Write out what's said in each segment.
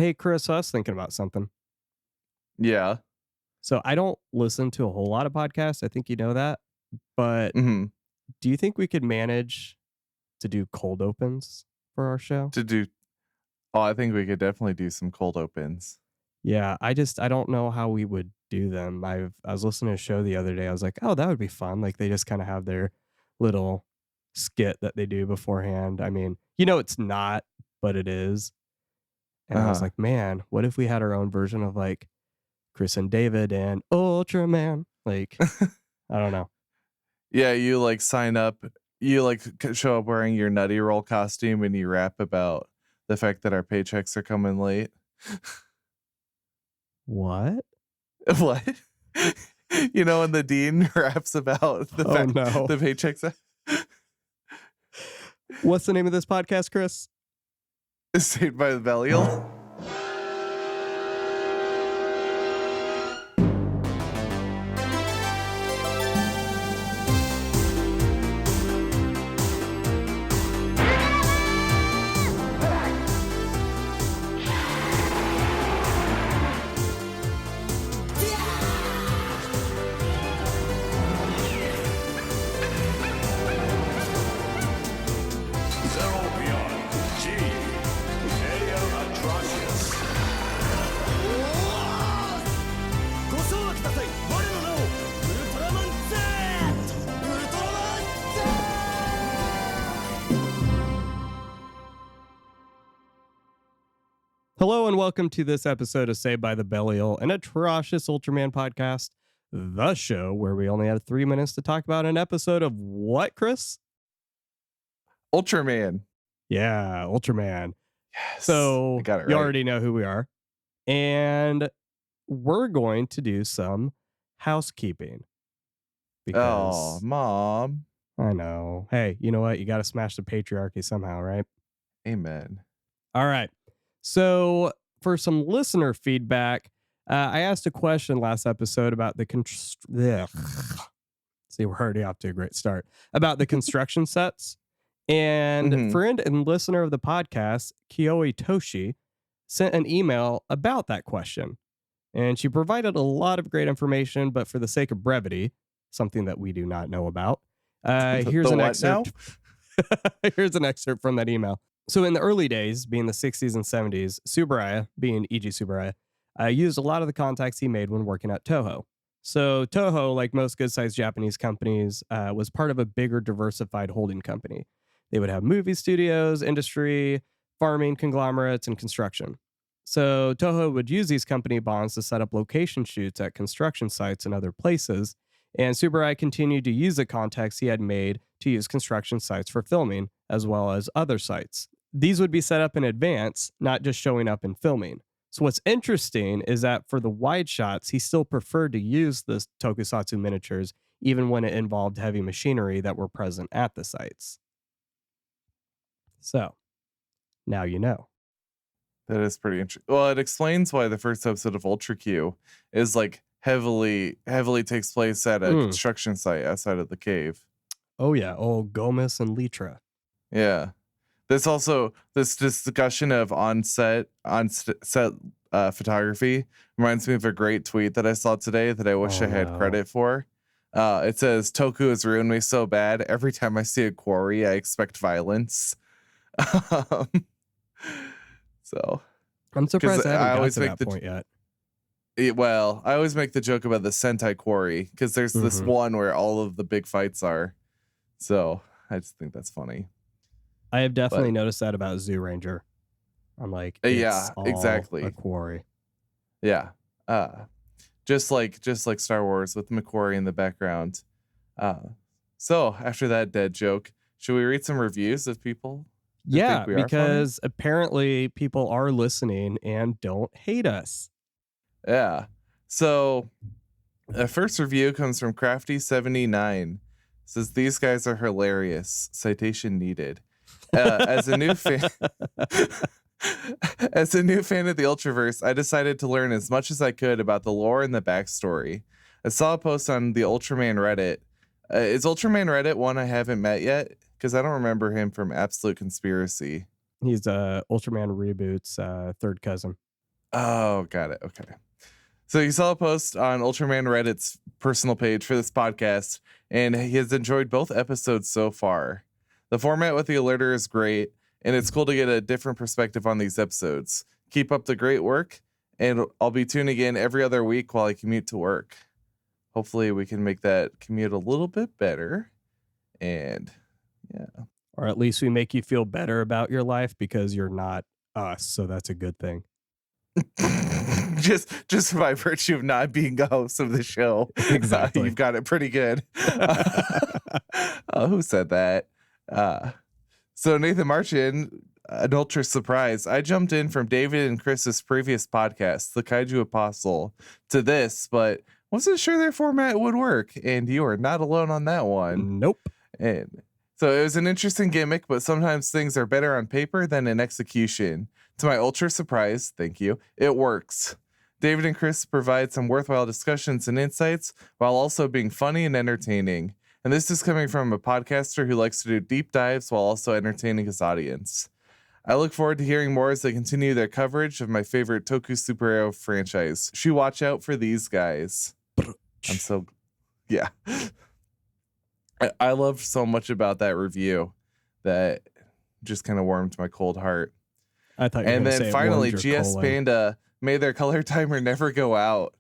Hey, Chris, I was thinking about something. Yeah. So I don't listen to a whole lot of podcasts. I think you know that. But hmm do you think we could manage to do cold opens for our show? To do. Oh, I think we could definitely do some cold opens. Yeah, I don't know how we would do them. I was listening to a show the other day. I was like, oh, that would be fun. Like they just kind of have their little skit that they do beforehand. I mean, it's not, but it is. And I was Uh-huh. like, man, what if we had our own version of like Chris and David and Ultraman? Like, I don't know. Yeah, you like sign up. You like show up wearing your Nutty Roll costume and you rap about the fact that our paychecks are coming late. What? What? When the dean raps about the Oh fact no. the paychecks What's the name of this podcast, Chris? Saved by the Belial. Hello and welcome to this episode of Saved by the Belial, an atrocious Ultraman podcast, the show where we only have 3 minutes to talk about an episode of what, Chris? Ultraman. Yeah, Ultraman. Yes. So I got it right. You already know who we are. And we're going to do some housekeeping. Oh, Mom. I know. Hey, you know what? You got to smash the patriarchy somehow, right? Amen. All right. So for some listener feedback, I asked a question last episode about the see, we're already off to a great start about the construction sets. And friend and listener of the podcast, Kioi Toshi, sent an email about that question. And she provided a lot of great information, but for the sake of brevity, something that we do not know about, here's an excerpt. Here's an excerpt from that email. So in the early days, being the 60s and 70s, Tsuburaya, being Eiji Tsuburaya, used a lot of the contacts he made when working at Toho. So Toho, like most good-sized Japanese companies, was part of a bigger diversified holding company. They would have movie studios, industry, farming conglomerates, and construction. So Toho would use these company bonds to set up location shoots at construction sites and other places, and Tsuburaya continued to use the contacts he had made to use construction sites for filming, as well as other sites. These would be set up in advance, not just showing up in filming. So what's interesting is that for the wide shots, he still preferred to use the tokusatsu miniatures, even when it involved heavy machinery that were present at the sites. So, now you know. That is pretty interesting. Well, it explains why the first episode of Ultra Q is like heavily takes place at a construction site outside of the cave. Oh yeah, Gomez and Litra. Yeah. There's also this discussion of on-set photography reminds me of a great tweet that I saw today that I wish I had credit for. It says, Toku has ruined me so bad. Every time I see a quarry, I expect violence. So I'm surprised I haven't got to that point yet. I always make the joke about the Sentai quarry because there's this one where all of the big fights are. So I just think that's funny. I have definitely noticed that about Zoo Ranger. I'm like, it's exactly a quarry. Yeah. Just like Star Wars with McQuarrie in the background. So after that dead joke, should we read some reviews of people? Yeah, because apparently people are listening and don't hate us. Yeah. So the first review comes from Crafty79. Says, these guys are hilarious. Citation needed. As a new fan of the Ultraverse, I decided to learn as much as I could about the lore and the backstory. I saw a post on the Ultraman Reddit. Is Ultraman Reddit one I haven't met yet? Because I don't remember him from Absolute Conspiracy. He's Ultraman Reboot's third cousin. Oh, got it. Okay. So you saw a post on Ultraman Reddit's personal page for this podcast, and he has enjoyed both episodes so far. The format with the alerter is great, and it's cool to get a different perspective on these episodes. Keep up the great work, and I'll be tuning in every other week while I commute to work. Hopefully we can make that commute a little bit better. And yeah. Or at least we make you feel better about your life because you're not us. So that's a good thing. just by virtue of not being a host of the show. Exactly. You've got it pretty good. Who said that? So Nathan Marchin, an ultra surprise. I jumped in from David and Chris's previous podcast, The Kaiju Apostle, to this, but wasn't sure their format would work. And you are not alone on that one. Nope. And so it was an interesting gimmick, but sometimes things are better on paper than in execution. To my ultra surprise, thank you, it works. David and Chris provide some worthwhile discussions and insights while also being funny and entertaining. And this is coming from a podcaster who likes to do deep dives while also entertaining his audience. I look forward to hearing more as they continue their coverage of my favorite Toku superhero franchise. Should watch out for these guys. Yeah. I loved so much about that review that just kind of warmed my cold heart. I thought you were and then then finally, GS Panda made their color timer never go out.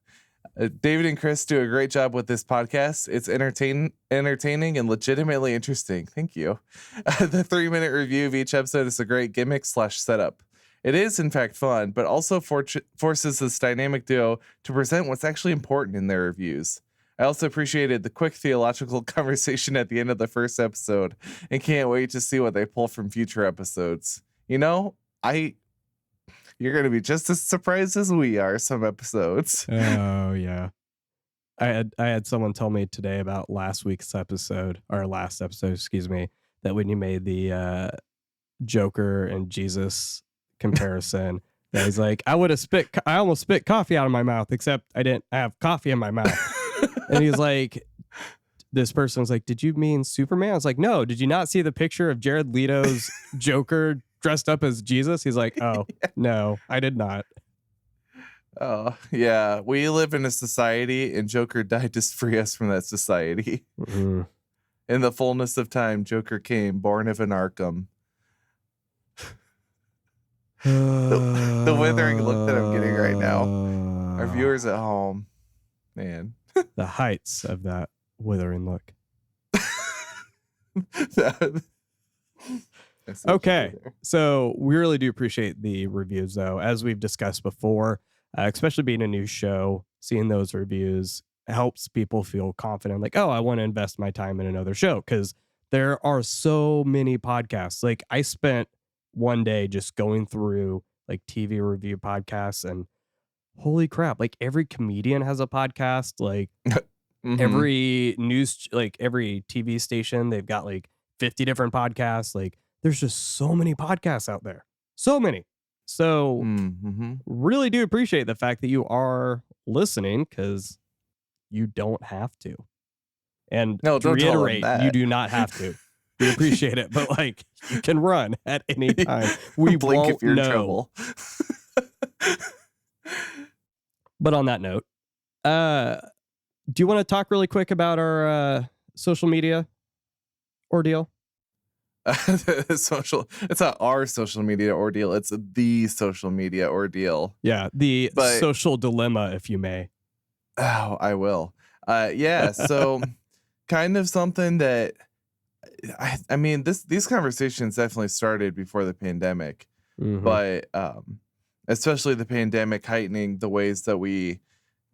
David and Chris do a great job with this podcast. It's entertaining and legitimately interesting. Thank you. The 3-minute review of each episode is a great gimmick / setup. It is, in fact, fun, but also forces this dynamic duo to present what's actually important in their reviews. I also appreciated the quick theological conversation at the end of the first episode and can't wait to see what they pull from future episodes. You know, you're going to be just as surprised as we are some episodes. Oh, yeah. I had someone tell me today about last episode, that when you made the Joker and Jesus comparison, that he's like, I almost spit coffee out of my mouth, except I didn't have coffee in my mouth. And he's like, this person was like, did you mean Superman? I was like, no, did you not see the picture of Jared Leto's Joker dressed up as Jesus? He's like, oh, no, I did not. Oh, yeah. We live in a society, and Joker died to free us from that society. Mm-hmm. In the fullness of time, Joker came, born of an Arkham. The withering look that I'm getting right now. Our viewers at home, man. The heights of that withering look. Okay, so we really do appreciate the reviews, though. As we've discussed before, especially being a new show, seeing those reviews helps people feel confident. Like, oh, I want to invest my time in another show, because there are so many podcasts. Like, I spent one day just going through like TV review podcasts, and holy crap, like every comedian has a podcast. Like every news, like every TV station, they've got like 50 different podcasts. Like, there's just so many podcasts out there. So many. So really do appreciate the fact that you are listening, because you don't have to. And to reiterate, you do not have to. We appreciate it, but like, you can run at any time. We blink won't if you're know. in trouble. But on that note, do you want to talk really quick about our social media ordeal? It's not our social media ordeal. It's the social media ordeal. Yeah, the social dilemma, if you may. Oh, I will. Yeah. So, kind of something that I mean, these conversations definitely started before the pandemic, but especially the pandemic heightening the ways that we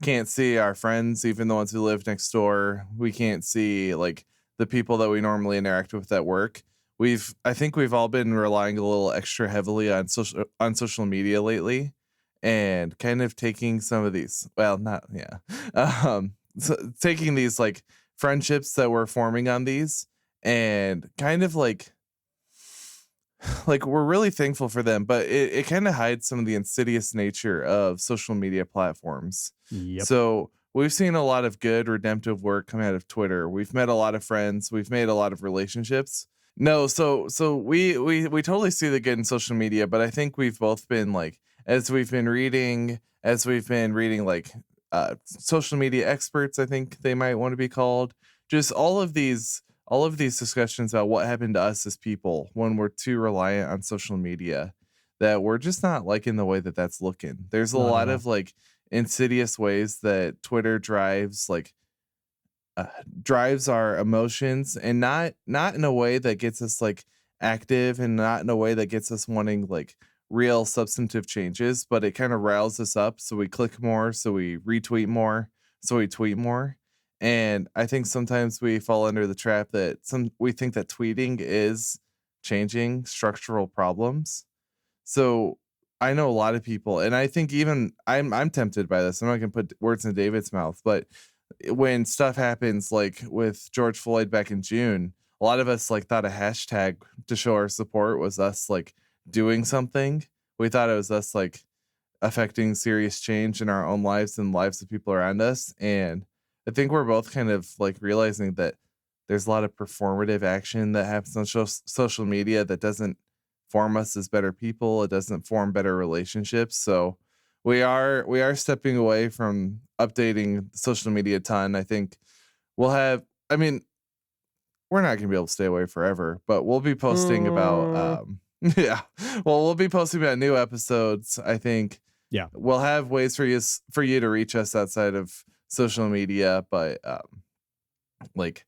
can't see our friends, even the ones who live next door. We can't see like the people that we normally interact with at work. I think we've all been relying a little extra heavily on social media lately, and kind of taking some of these, taking these like friendships that we're forming on these, and kind of like we're really thankful for them, but it kind of hides some of the insidious nature of social media platforms. Yep. So we've seen a lot of good redemptive work come out of Twitter. We've met a lot of friends. We've made a lot of relationships. No, so we totally see the good in social media, but I think we've both been like as we've been reading like social media experts, I think they might want to be called, just all of these discussions about what happened to us as people when we're too reliant on social media, that we're just not liking the way that that's looking. There's a Not at lot all. of like insidious ways that Twitter drives drives our emotions, and not in a way that gets us like active, and not in a way that gets us wanting like real substantive changes, but it kind of riles us up, so we click more, so we retweet more, so we tweet more. And I think sometimes we fall under the trap that we think that tweeting is changing structural problems. So I know a lot of people, and I think even I'm tempted by this. I'm not gonna put words in David's mouth, but when stuff happens like with George Floyd back in June, a lot of us like thought a hashtag to show our support was us like doing something. We thought it was us like affecting serious change in our own lives and lives of people around us. And I think we're both kind of like realizing that there's a lot of performative action that happens on social media that doesn't form us as better people. It doesn't form better relationships. So we are stepping away from updating social media a ton. I think we'll have, I mean, we're not going to be able to stay away forever, but we'll be posting about yeah. Well, we'll be posting about new episodes. I think Yeah. we'll have ways for you to reach us outside of social media, but like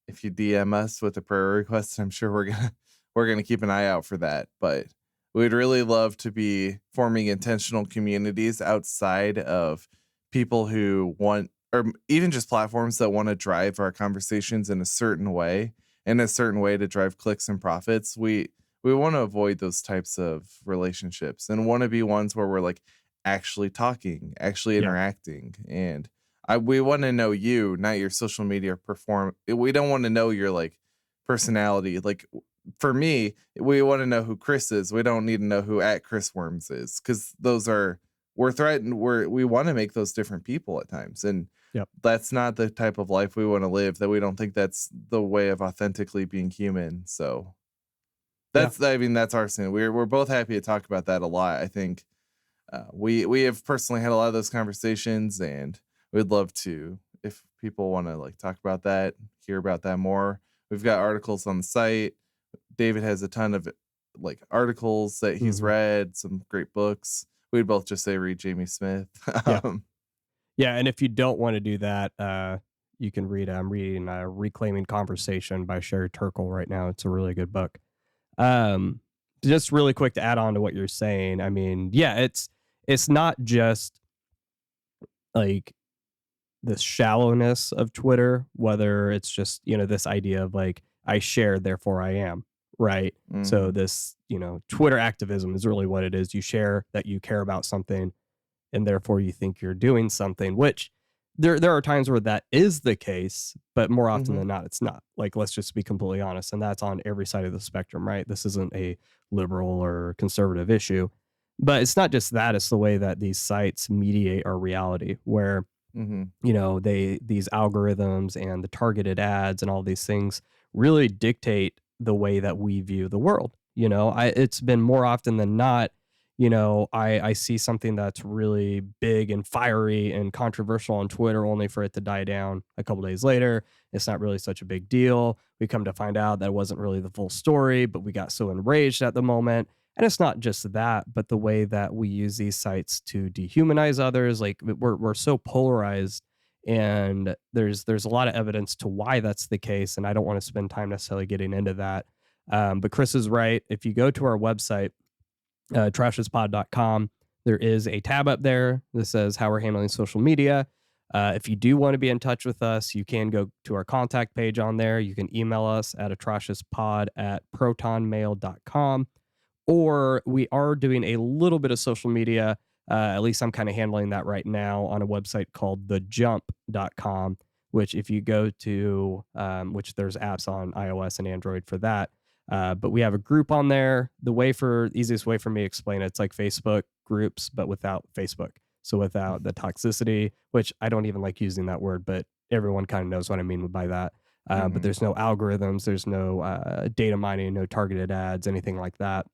if you DM us with a prayer request, I'm sure we're gonna keep an eye out for that. But we'd really love to be forming intentional communities outside of people who want, or even just platforms that want to drive our conversations in a certain way, to drive clicks and profits. We want to avoid those types of relationships and want to be ones where we're like actually talking, actually Yeah. interacting. And we want to know you, not your social media we don't want to know your like personality. Like for me, we want to know who Chris is. We don't need to know who at Chris Worms is, because we're threatened. We want to make those different people at times. And Yep. that's not the type of life we want to live, that we don't think that's the way of authentically being human. So I mean, that's our sin. We're both happy to talk about that a lot. I think we have personally had a lot of those conversations, and we'd love to, if people want to like talk about that, hear about that more. We've got articles on the site. David has a ton of like articles that he's read, some great books. We'd both just say read Jamie Smith. Yeah. Yeah, and if you don't want to do that, you can read. I'm reading "Reclaiming Conversation" by Sherry Turkle right now. It's a really good book. Just really quick to add on to what you're saying. I mean, yeah, it's not just like the shallowness of Twitter, whether it's just, this idea of like, I share, therefore I am, right? So this, Twitter activism is really what it is. You share that you care about something, and therefore you think you're doing something, which there are times where that is the case, but more often than not, it's not. Like, let's just be completely honest. And that's on every side of the spectrum, right? This isn't a liberal or conservative issue, but it's not just that. It's the way that these sites mediate our reality, where, these algorithms and the targeted ads and all these things really dictate the way that we view the world. It's been more often than not, I see something that's really big and fiery and controversial on Twitter, only for it to die down a couple days later. It's not really such a big deal. We come to find out that it wasn't really the full story, but we got so enraged at the moment. And it's not just that, but the way that we use these sites to dehumanize others. Like, we're so polarized, and there's a lot of evidence to why that's the case. And I don't want to spend time necessarily getting into that. But Chris is right. If you go to our website, trashespod.com, there is a tab up there that says how we're handling social media. If you do want to be in touch with us, you can go to our contact page on there. You can email us at atrociouspod@protonmail.com, or we are doing a little bit of social media. At least I'm kind of handling that right now on a website called thejump.com, which if you go to, which there's apps on iOS and Android for that. But we have a group on there. Easiest way for me to explain it's like Facebook groups, but without Facebook. So without the toxicity, which I don't even like using that word, but everyone kind of knows what I mean by that. But there's no algorithms, there's no data mining, no targeted ads, anything like that.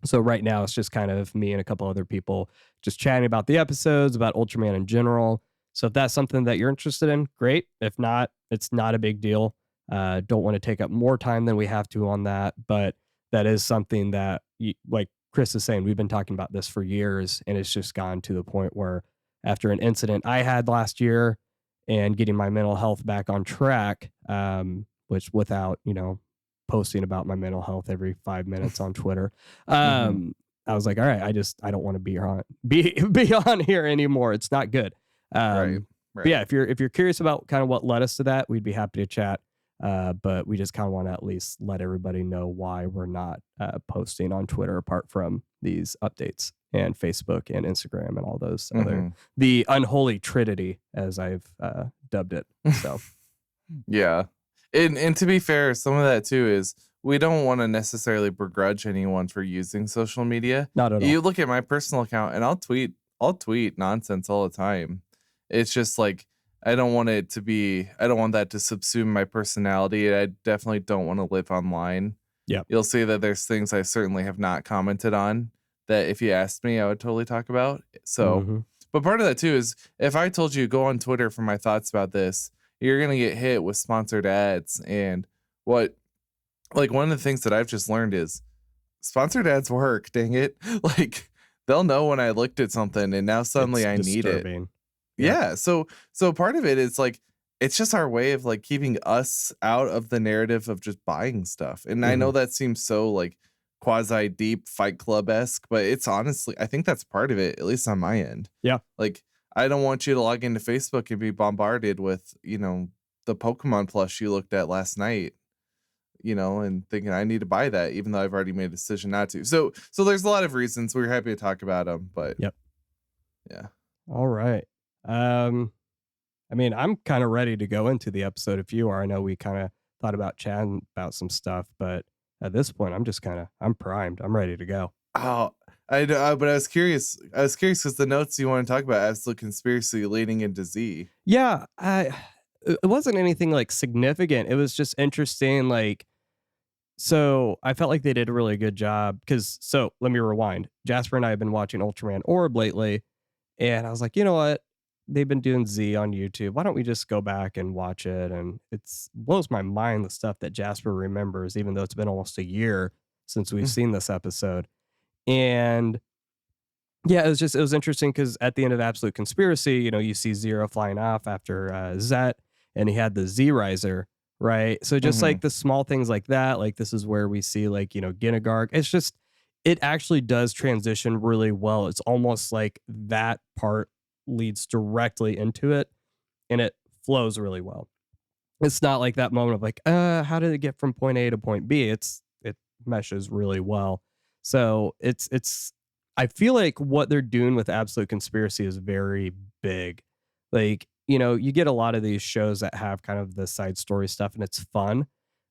So right now it's just kind of me and a couple other people just chatting about the episodes, about Ultraman in general. So if that's something that you're interested in, great. If not, it's not a big deal. Don't want to take up more time than we have to on that, but that is something that, like Chris is saying, we've been talking about this for years, and it's just gone to the point where after an incident I had last year and getting my mental health back on track, which without, posting about my mental health every 5 minutes on Twitter. I was like, all right, I don't want to be on here anymore. It's not good. Right. But yeah, if you're curious about kind of what led us to that, we'd be happy to chat. But we just kind of want to at least let everybody know why we're not posting on Twitter apart from these updates and Facebook and Instagram and all those other, the unholy trinity, as I've dubbed it. So yeah. And to be fair, some of that too is we don't want to necessarily begrudge anyone for using social media. Not at all. You look at my personal account and I'll tweet nonsense all the time. It's just like I don't want that to subsume my personality. I definitely don't want to live online. Yeah. You'll see that there's things I certainly have not commented on that if you asked me, I would totally talk about. So, but part of that too is if I told you go on Twitter for my thoughts about this, you're going to get hit with sponsored ads. And one of the things that I've just learned is sponsored ads work. Dang it. Like they'll know when I looked at something and now suddenly I need it. Yeah. So part of it is like, it's just our way of like keeping us out of the narrative of just buying stuff. And I know that seems so like quasi deep Fight Club-esque, but it's honestly, I think that's part of it, at least on my end. Yeah. Like, I don't want you to log into Facebook and be bombarded with, the Pokemon plush you looked at last night, and thinking I need to buy that, even though I've already made a decision not to. So there's a lot of reasons. We're happy to talk about them, but yep. Yeah. All right. I mean, I'm kind of ready to go into the episode if you are. I know we kind of thought about chatting about some stuff, but at this point, I'm primed. I'm ready to go. Oh, but I was curious. Because the notes you want to talk about absolute conspiracy leading into Z. Yeah, it wasn't anything like significant. It was just interesting. Like, so I felt like they did a really good job so let me rewind. Jasper and I have been watching Ultraman Orb lately, and I was like, you know what? They've been doing Z on YouTube. Why don't we just go back and watch it? And it blows my mind the stuff that Jasper remembers, even though it's been almost a year since we've seen this episode. And yeah, it was interesting because at the end of Absolute Conspiracy, you see Zero flying off after Zet, and he had the Z Riser, right? So just like the small things like that, like this is where we see like, Ginnagark. It's just, it actually does transition really well. It's almost like that part leads directly into it, and it flows really well. It's not like that moment of like, how did it get from point A to point B? It meshes really well. So I feel like what they're doing with Absolute Conspiracy is very big. Like, you get a lot of these shows that have kind of the side story stuff and it's fun,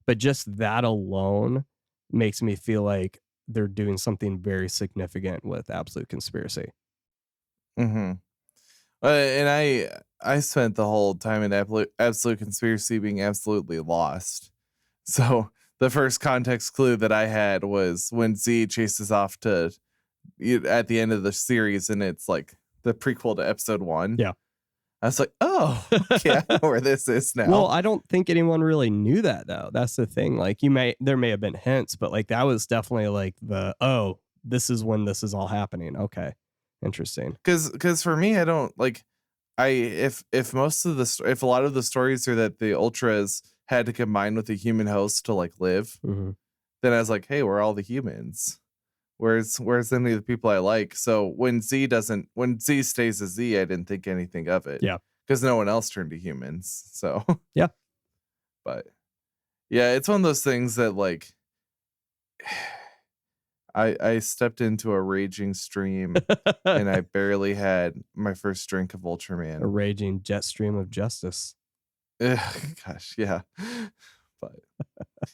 but just that alone makes me feel like they're doing something very significant with Absolute Conspiracy. And I spent the whole time in Absolute Conspiracy being absolutely lost. So the first context clue that I had was when Z chases off to at the end of the series, and it's like the prequel to episode 1. Yeah. I was like, oh, okay, I know where this is now. Well, I don't think anyone really knew that though. That's the thing. Like there may have been hints, but like that was definitely like this is when this is all happening. Okay. Interesting. Because for me, I don't like if a lot of the stories are that the Ultras had to combine with a human host to like live, then I was like, hey, we're all the humans. Where's any of the people I like? So when Z stays a Z, I didn't think anything of it. Yeah. Because no one else turned to humans. So yeah. But yeah, it's one of those things that like I stepped into a raging stream and I barely had my first drink of Ultraman. A raging jet stream of justice. Gosh, yeah. But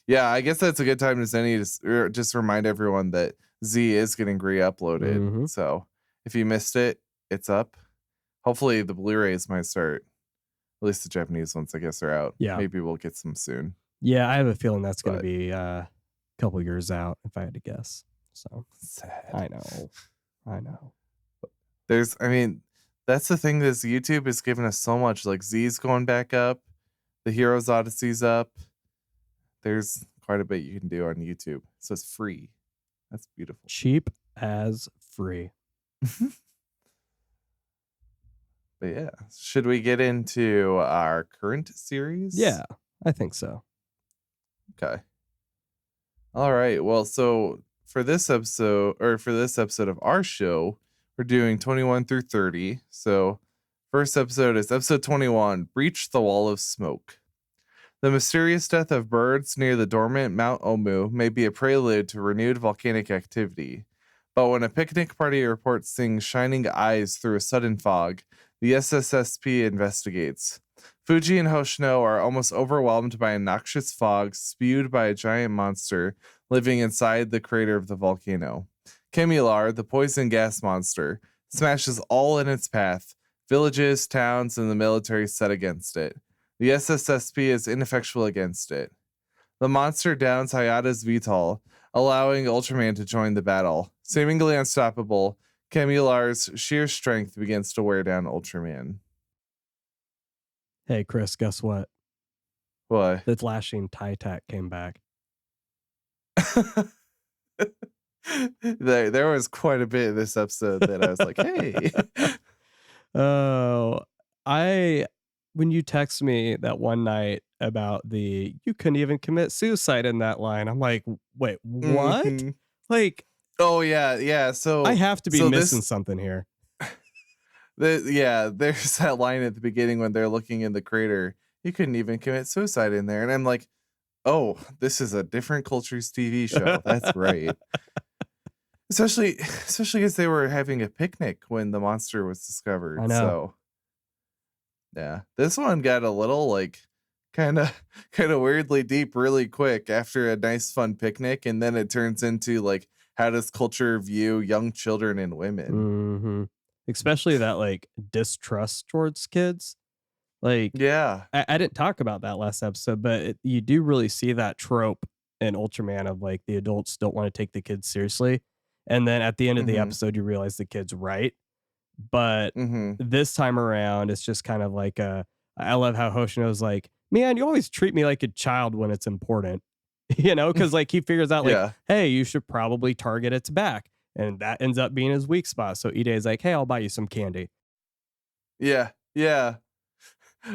yeah, I guess that's a good time to just remind everyone that Z is getting re-uploaded. So if you missed it, it's up. Hopefully the Blu-rays might start. At least the Japanese ones, I guess, are out. Yeah. Maybe we'll get some soon. Yeah, I have a feeling that's going to be a couple years out, if I had to guess. So sad. I know. That's the thing, is YouTube has given us so much. Like, Z's going back up, the Heroes Odyssey's up. There's quite a bit you can do on YouTube. So it's free. That's beautiful. Cheap as free. But yeah, should we get into our current series? Yeah, I think so. Okay. All right. Well, so for this episode of our show, we're doing 21 through 30. So first episode is episode 21, Breach the Wall of Smoke. The mysterious death of birds near the dormant Mount Omu may be a prelude to renewed volcanic activity. But when a picnic party reports seeing shining eyes through a sudden fog, the SSSP investigates. Fuji and Hoshino are almost overwhelmed by a noxious fog spewed by a giant monster living inside the crater of the volcano. Kemular, the poison gas monster, smashes all in its path, villages, towns, and the military set against it. The SSSP is ineffectual against it. The monster downs Hayata's Vital, allowing Ultraman to join the battle. Seemingly unstoppable, Kemular's sheer strength begins to wear down Ultraman. Hey, Chris, guess what? What? The flashing Titak came back. There was quite a bit in this episode that I was like, hey. Oh, when you text me that one night about you couldn't even commit suicide in that line, I'm like, wait, what? Mm-hmm. Like, oh yeah. So I have to be missing something here. There's that line at the beginning when they're looking in the crater. You couldn't even commit suicide in there, and I'm like, oh, this is a different culture's TV show. That's right. Especially because they were having a picnic when the monster was discovered. I know. So yeah, this one got a little like kind of weirdly deep really quick after a nice fun picnic, and then it turns into like, how does culture view young children and women? Mm-hmm. Especially that like distrust towards kids. Like, yeah, I didn't talk about that last episode, but you do really see that trope in Ultraman of like the adults don't want to take the kids seriously. And then at the end of the episode, you realize the kid's right. But this time around, it's just kind of like I love how Hoshino's like, man, you always treat me like a child when it's important, because like he figures out like, hey, you should probably target its back. And that ends up being his weak spot. So Ide's like, hey, I'll buy you some candy. Yeah.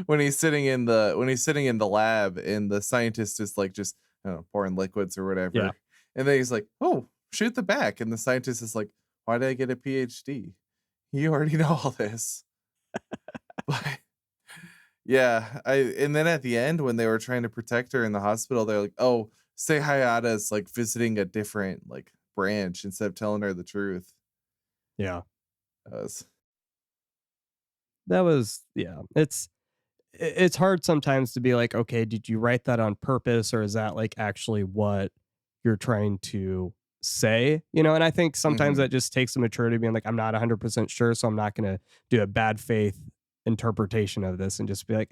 When he's sitting in the lab and the scientist is like just, I don't know, pouring liquids or whatever. Yeah. And then he's like, oh, shoot the back. And the scientist is like, why did I get a PhD? You already know all this. But yeah, and then at the end when they were trying to protect her in the hospital, they're like, oh, say Hayata's like visiting a different like branch instead of telling her the truth. Yeah. That was it's hard sometimes to be like, okay, did you write that on purpose, or is that like actually what you're trying to say? And I think sometimes that just takes some maturity, being like, I'm not 100% sure, so I'm not going to do a bad faith interpretation of this and just be like,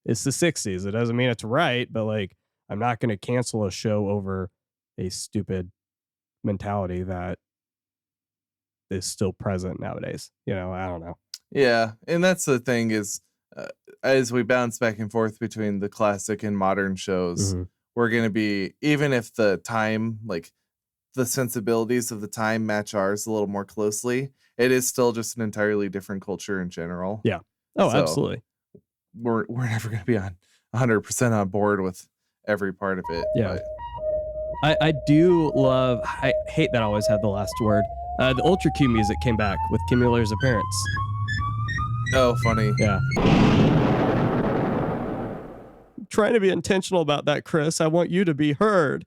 it's the 60s. It doesn't mean it's right, but like, I'm not going to cancel a show over a stupid mentality that is still present nowadays. I don't know. Yeah, and that's the thing is, as we bounce back and forth between the classic and modern shows, we're going to be, even if the time, like the sensibilities of the time match ours a little more closely, it is still just an entirely different culture in general. Yeah. Oh, so absolutely. We're never going to be on 100% on board with every part of it. Yeah. But I do love, I hate that I always have the last word. The Ultra Q music came back with Kemular's appearance. Oh, funny. Yeah. I'm trying to be intentional about that, Chris. I want you to be heard.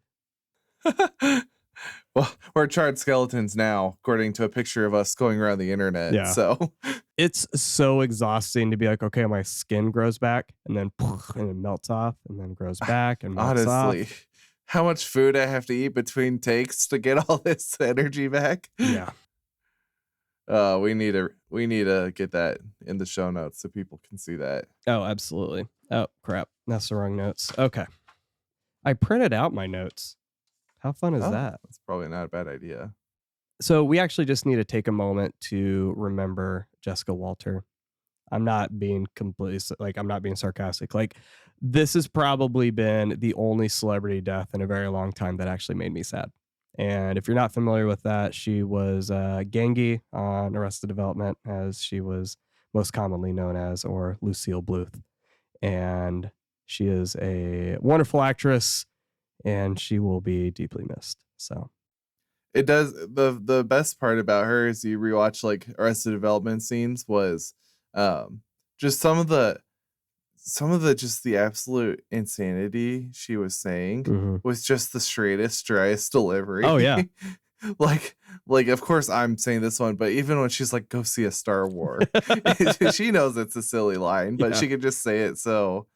Well, we're charred skeletons now, according to a picture of us going around the internet. Yeah. So it's so exhausting to be like, okay, my skin grows back and then and it melts off and then grows back and melts honestly, off. How much food I have to eat between takes to get all this energy back? Yeah. We need to get that in the show notes so people can see that. Oh, absolutely. Oh, crap. That's the wrong notes. Okay. I printed out my notes. How fun is that? That's probably not a bad idea. So we actually just need to take a moment to remember Jessica Walter. I'm not being I'm not being sarcastic. Like, this has probably been the only celebrity death in a very long time that actually made me sad. And if you're not familiar with that, she was Gangi on Arrested Development, as she was most commonly known as, or Lucille Bluth. And she is a wonderful actress, and she will be deeply missed. So it does. The best part about her is you rewatch like Arrested Development scenes was just some of the just the absolute insanity she was saying was just the straightest, driest delivery. Oh yeah. like of course I'm saying this one, but even when she's like, go see a Star Wars, she knows it's a silly line, but she can just say it so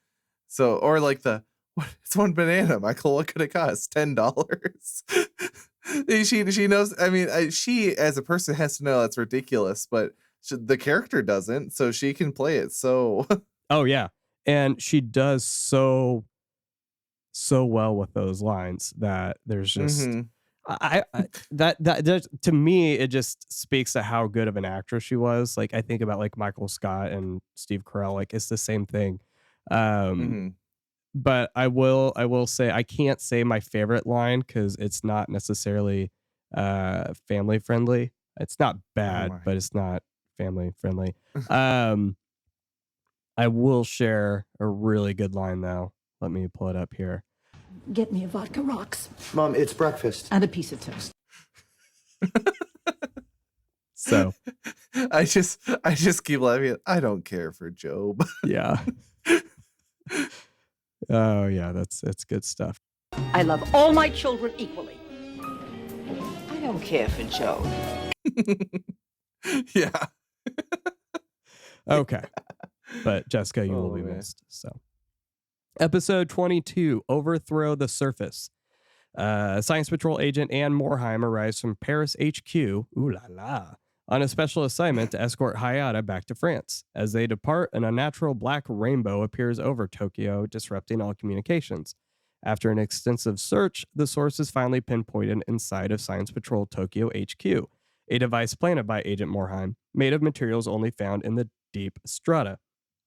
or like it's one banana, Michael, what could it cost? $10. she knows. I mean, she as a person has to know that's ridiculous, but the character doesn't, so she can play it so oh yeah. And she does so well with those lines that there's just that to me, it just speaks to how good of an actress she was. Like, I think about like Michael Scott and Steve Carell, like it's the same thing. But I will say, I can't say my favorite line because it's not necessarily family friendly. It's not bad, but it's not family friendly. I will share a really good line though. Let me pull it up here. Get me a vodka rocks. Mom, it's breakfast. And a piece of toast. So I just keep laughing. I don't care for Job. Yeah. Oh yeah, that's good stuff. I love all my children equally. I don't care for Job. Yeah. Okay. But Jessica, you will be missed. So, episode 22, Overthrow the Surface. Science Patrol agent Anne Morheim arrives from Paris HQ, ooh la la, on a special assignment to escort Hayata back to France. As they depart, an unnatural black rainbow appears over Tokyo, disrupting all communications. After an extensive search, the source is finally pinpointed inside of Science Patrol Tokyo HQ, a device planted by Agent Morheim, made of materials only found in the deep strata.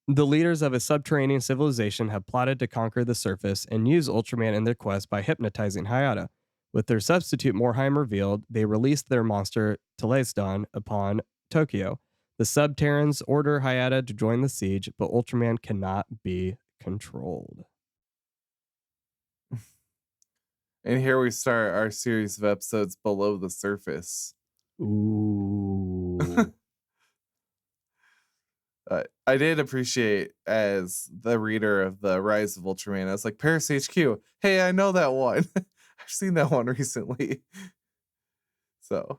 The leaders of a subterranean civilization have plotted to conquer the surface and use Ultraman in their quest by hypnotizing Hayata. With their substitute Morheim revealed, they released their monster Telesdon upon Tokyo. The Subterrans order Hayata to join the siege, but Ultraman cannot be controlled. And here we start our series of episodes below the surface. Ooh. I did appreciate, as the reader of the Rise of Ultraman, I was like, Paris HQ. Hey, I know that one. I've seen that one recently. So,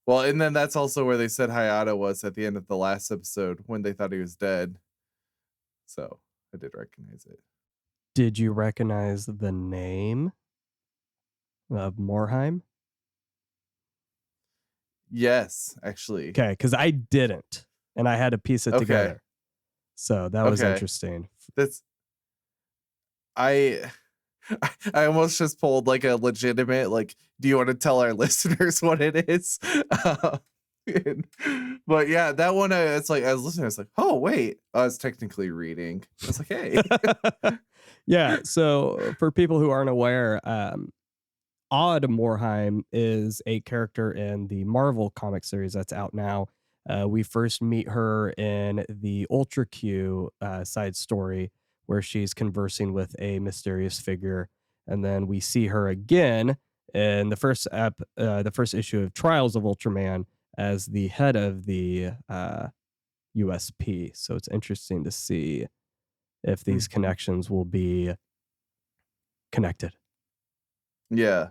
well, and then that's also where they said Hayata was at the end of the last episode when they thought he was dead. So I did recognize it. Did you recognize the name of Morheim? Yes, actually. Okay, because I didn't, and I had to piece it together. So that was interesting. I almost just pulled like a legitimate, like, do you want to tell our listeners what it is? But yeah, that one, it's like, I was listening, I was like, oh, wait, I was technically reading. I was like, hey. Yeah, so for people who aren't aware, Aude Morheim is a character in the Marvel comic series that's out now. We first meet her in the Ultra Q side story, where she's conversing with a mysterious figure, and then we see her again in the first issue of Trials of Ultraman as the head of the USP. So it's interesting to see if these connections will be connected. Yeah.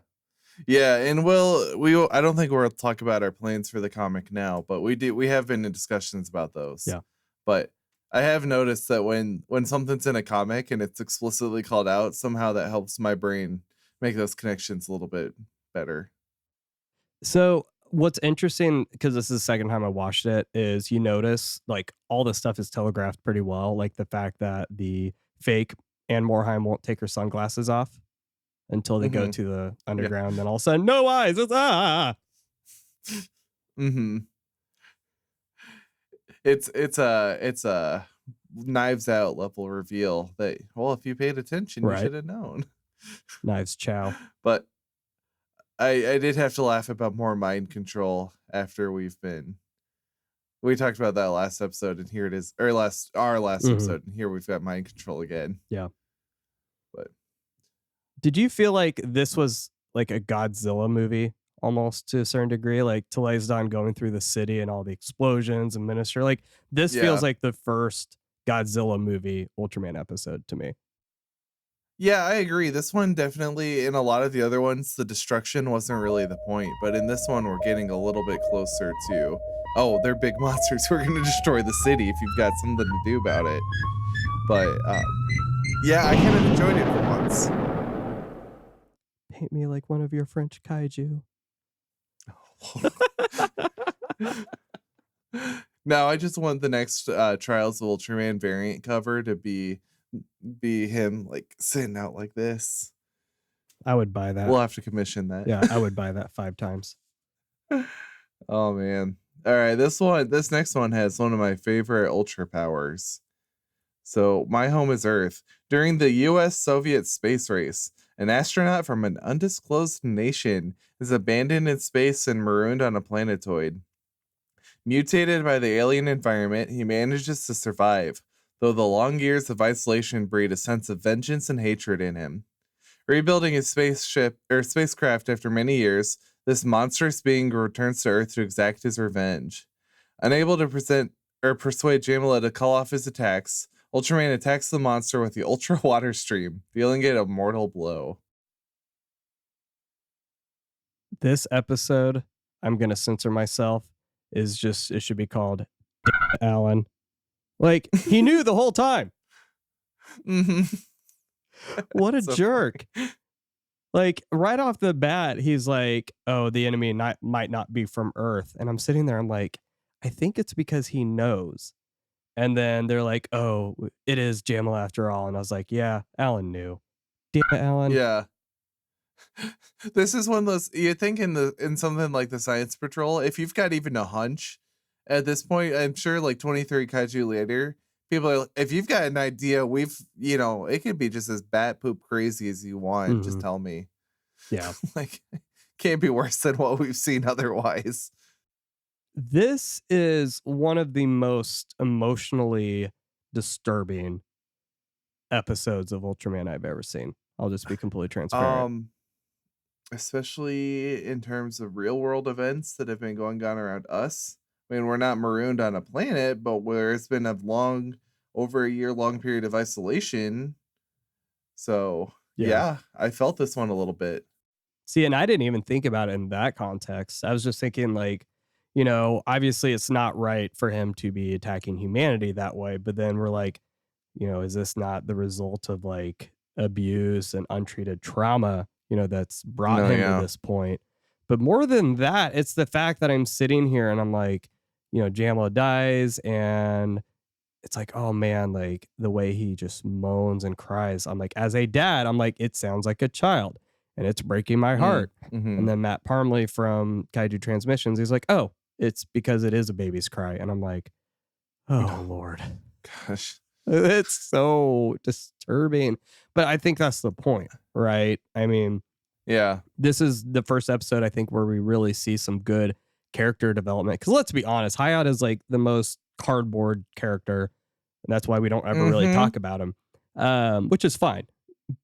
Yeah, and I don't think we'll talk about our plans for the comic now, but we have been in discussions about those. Yeah. But I have noticed that when something's in a comic and it's explicitly called out, somehow that helps my brain make those connections a little bit better. So what's interesting, because this is the second time I watched it, is you notice like all this stuff is telegraphed pretty well. Like the fact that the fake Anne Morheim won't take her sunglasses off until they go to the underground. Then all of a sudden, no eyes. It's It's a Knives Out level reveal that, well, if you paid attention, you should have known. Knives Chow. But I did have to laugh about more mind control after we talked about that last episode, and here it is, or our last episode, and here we've got mind control again. Yeah. But did you feel like this was like a Godzilla movie almost to a certain degree? Like Telaisdon going through the city and all the explosions and Minister. Like this feels like the first Godzilla movie Ultraman episode to me. Yeah, I agree. This one definitely, in a lot of the other ones, the destruction wasn't really the point. But in this one, we're getting a little bit closer to, oh, they're big monsters who are going to destroy the city if you've got something to do about it. But yeah, I kind of enjoyed it for once. Paint me like one of your French kaiju. No, I just want the next Trials of Ultraman variant cover to be him like sitting out like this. I would buy that. We'll have to commission that. Yeah, I would buy that 5 times. Oh man. All right, this next one has one of my favorite ultra powers. So, my home is Earth. During the US-Soviet space race, an astronaut from an undisclosed nation is abandoned in space and marooned on a planetoid. Mutated by the alien environment, he manages to survive, though the long years of isolation breed a sense of vengeance and hatred in him. Rebuilding his spacecraft after many years, this monstrous being returns to Earth to exact his revenge. Unable to persuade Yamada to call off his attacks, Ultraman attacks the monster with the Ultra Water Stream, dealing it a mortal blow. This episode, I'm going to censor myself, it should be called Alan. Like, he knew the whole time. What a jerk. Like, right off the bat, he's like, oh, the enemy might not be from Earth. And I'm sitting there, I'm like, I think it's because he knows. And then they're like, oh, it is Jamal after all. And I was like, yeah, Alan knew. Damn it, Alan. Yeah. This is one of those, you think in something like the Science Patrol, if you've got even a hunch at this point, I'm sure like 23 kaiju later, people are, if you've got an idea, it could be just as bat poop crazy as you want. Just tell me. Yeah. Like, can't be worse than what we've seen otherwise. This is one of the most emotionally disturbing episodes of Ultraman I've ever seen. I'll just be completely transparent. Especially in terms of real world events that have been going on around us. I mean, we're not marooned on a planet, but where it's been over a year-long period of isolation. So, yeah, I felt this one a little bit. See, and I didn't even think about it in that context. I was just thinking, like, obviously it's not right for him to be attacking humanity that way. But then we're like, is this not the result of like abuse and untreated trauma, that's brought him to this point? But more than that, it's the fact that I'm sitting here and I'm like, Jamla dies and it's like, oh man, like the way he just moans and cries. I'm like, as a dad, I'm like, it sounds like a child and it's breaking my heart. And then Matt Parmley from Kaiju Transmissions, he's like, oh, it's because it is a baby's cry. And I'm like, oh Lord. Gosh. It's so disturbing. But I think that's the point, right? I mean, yeah, this is the first episode, I think, where we really see some good character development. Because let's be honest, Hayate is like the most cardboard character. And that's why we don't ever really talk about him, which is fine.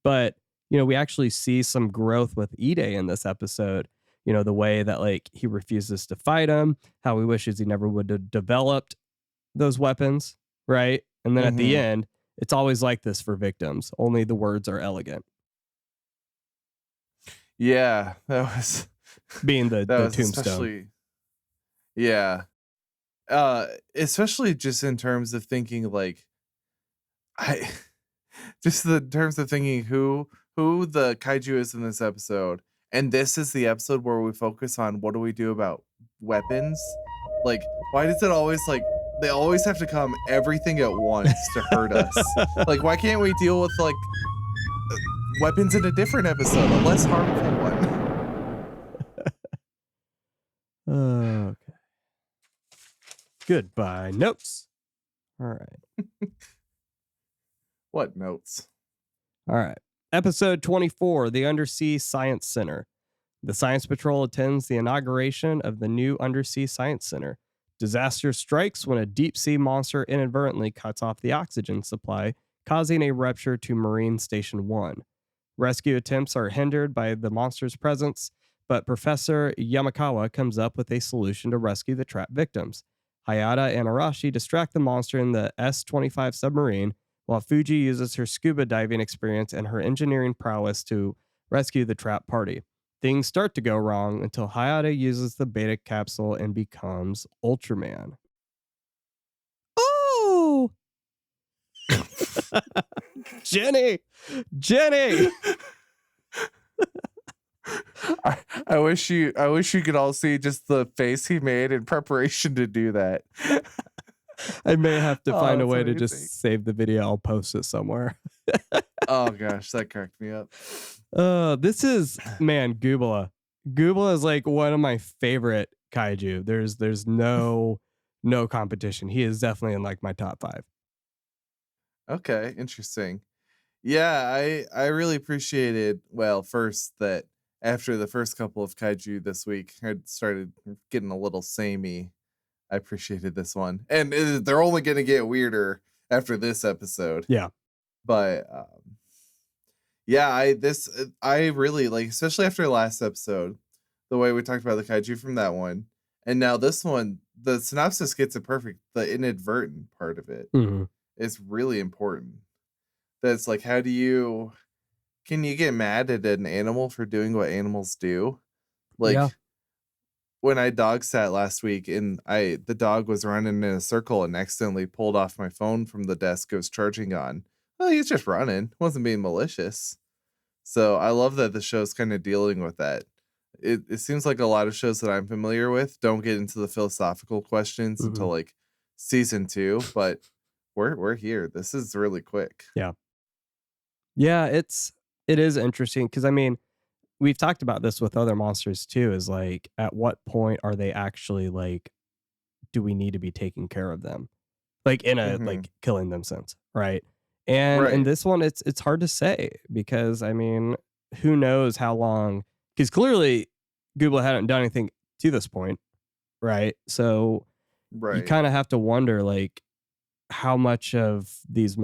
But, we actually see some growth with Ide in this episode. The way that like he refuses to fight him, how he wishes he never would have developed those weapons, right? And then at the end, it's always like this for victims. Only the words are elegant. Yeah, that was being the tombstone. Especially just in terms of thinking like, in terms of thinking who the kaiju is in this episode. And this is the episode where we focus on what do we do about weapons? Like, why does it always like they always have to come everything at once to hurt us? Like, why can't we deal with like weapons in a different episode, a less harmful one. Okay. Goodbye, notes. All right. What notes? All right. Episode 24, the Undersea Science Center. The Science Patrol attends the inauguration of the new Undersea Science Center. Disaster strikes when a deep-sea monster inadvertently cuts off the oxygen supply, causing a rupture to Marine Station 1. Rescue attempts are hindered by the monster's presence, but Professor Yamakawa comes up with a solution to rescue the trapped victims. Hayata and Arashi distract the monster in the S-25 submarine, while Fuji uses her scuba diving experience and her engineering prowess to rescue the trapped party. Things start to go wrong until Hayata uses the beta capsule and becomes Ultraman. Oh! Jenny! I wish you could all see just the face he made in preparation to do that. I may have to find a way to amazing. just save the video. I'll post it somewhere. Oh gosh, that cracked me up. This is, man, Goobala. Goobala is like one of my favorite kaiju. There's no competition. He is definitely in like my top 5. Okay, interesting. Yeah, I really appreciated, well, first that after the first couple of kaiju this week, I started getting a little samey. I appreciated this one. And they're only going to get weirder after this episode. Yeah. But yeah, I really like, especially after last episode, the way we talked about the kaiju from that one. And now this one, the synopsis gets it perfect. The inadvertent part of it is really important. That's like, can you get mad at an animal for doing what animals do? Like, yeah. When I dog sat last week and the dog was running in a circle and accidentally pulled off my phone from the desk it was charging on. Well, he's just running. Wasn't being malicious. So I love that the show's kind of dealing with that. It seems like a lot of shows that I'm familiar with don't get into the philosophical questions until like season 2, but we're here. This is really quick. Yeah. Yeah, it is interesting because I mean, we've talked about this with other monsters too, is like at what point are they actually like, do we need to be taking care of them? Like in a like killing them sense, right? And in this one it's hard to say because I mean, who knows how long, because clearly Google hadn't done anything to this point, right? So you kind of have to wonder like how much of these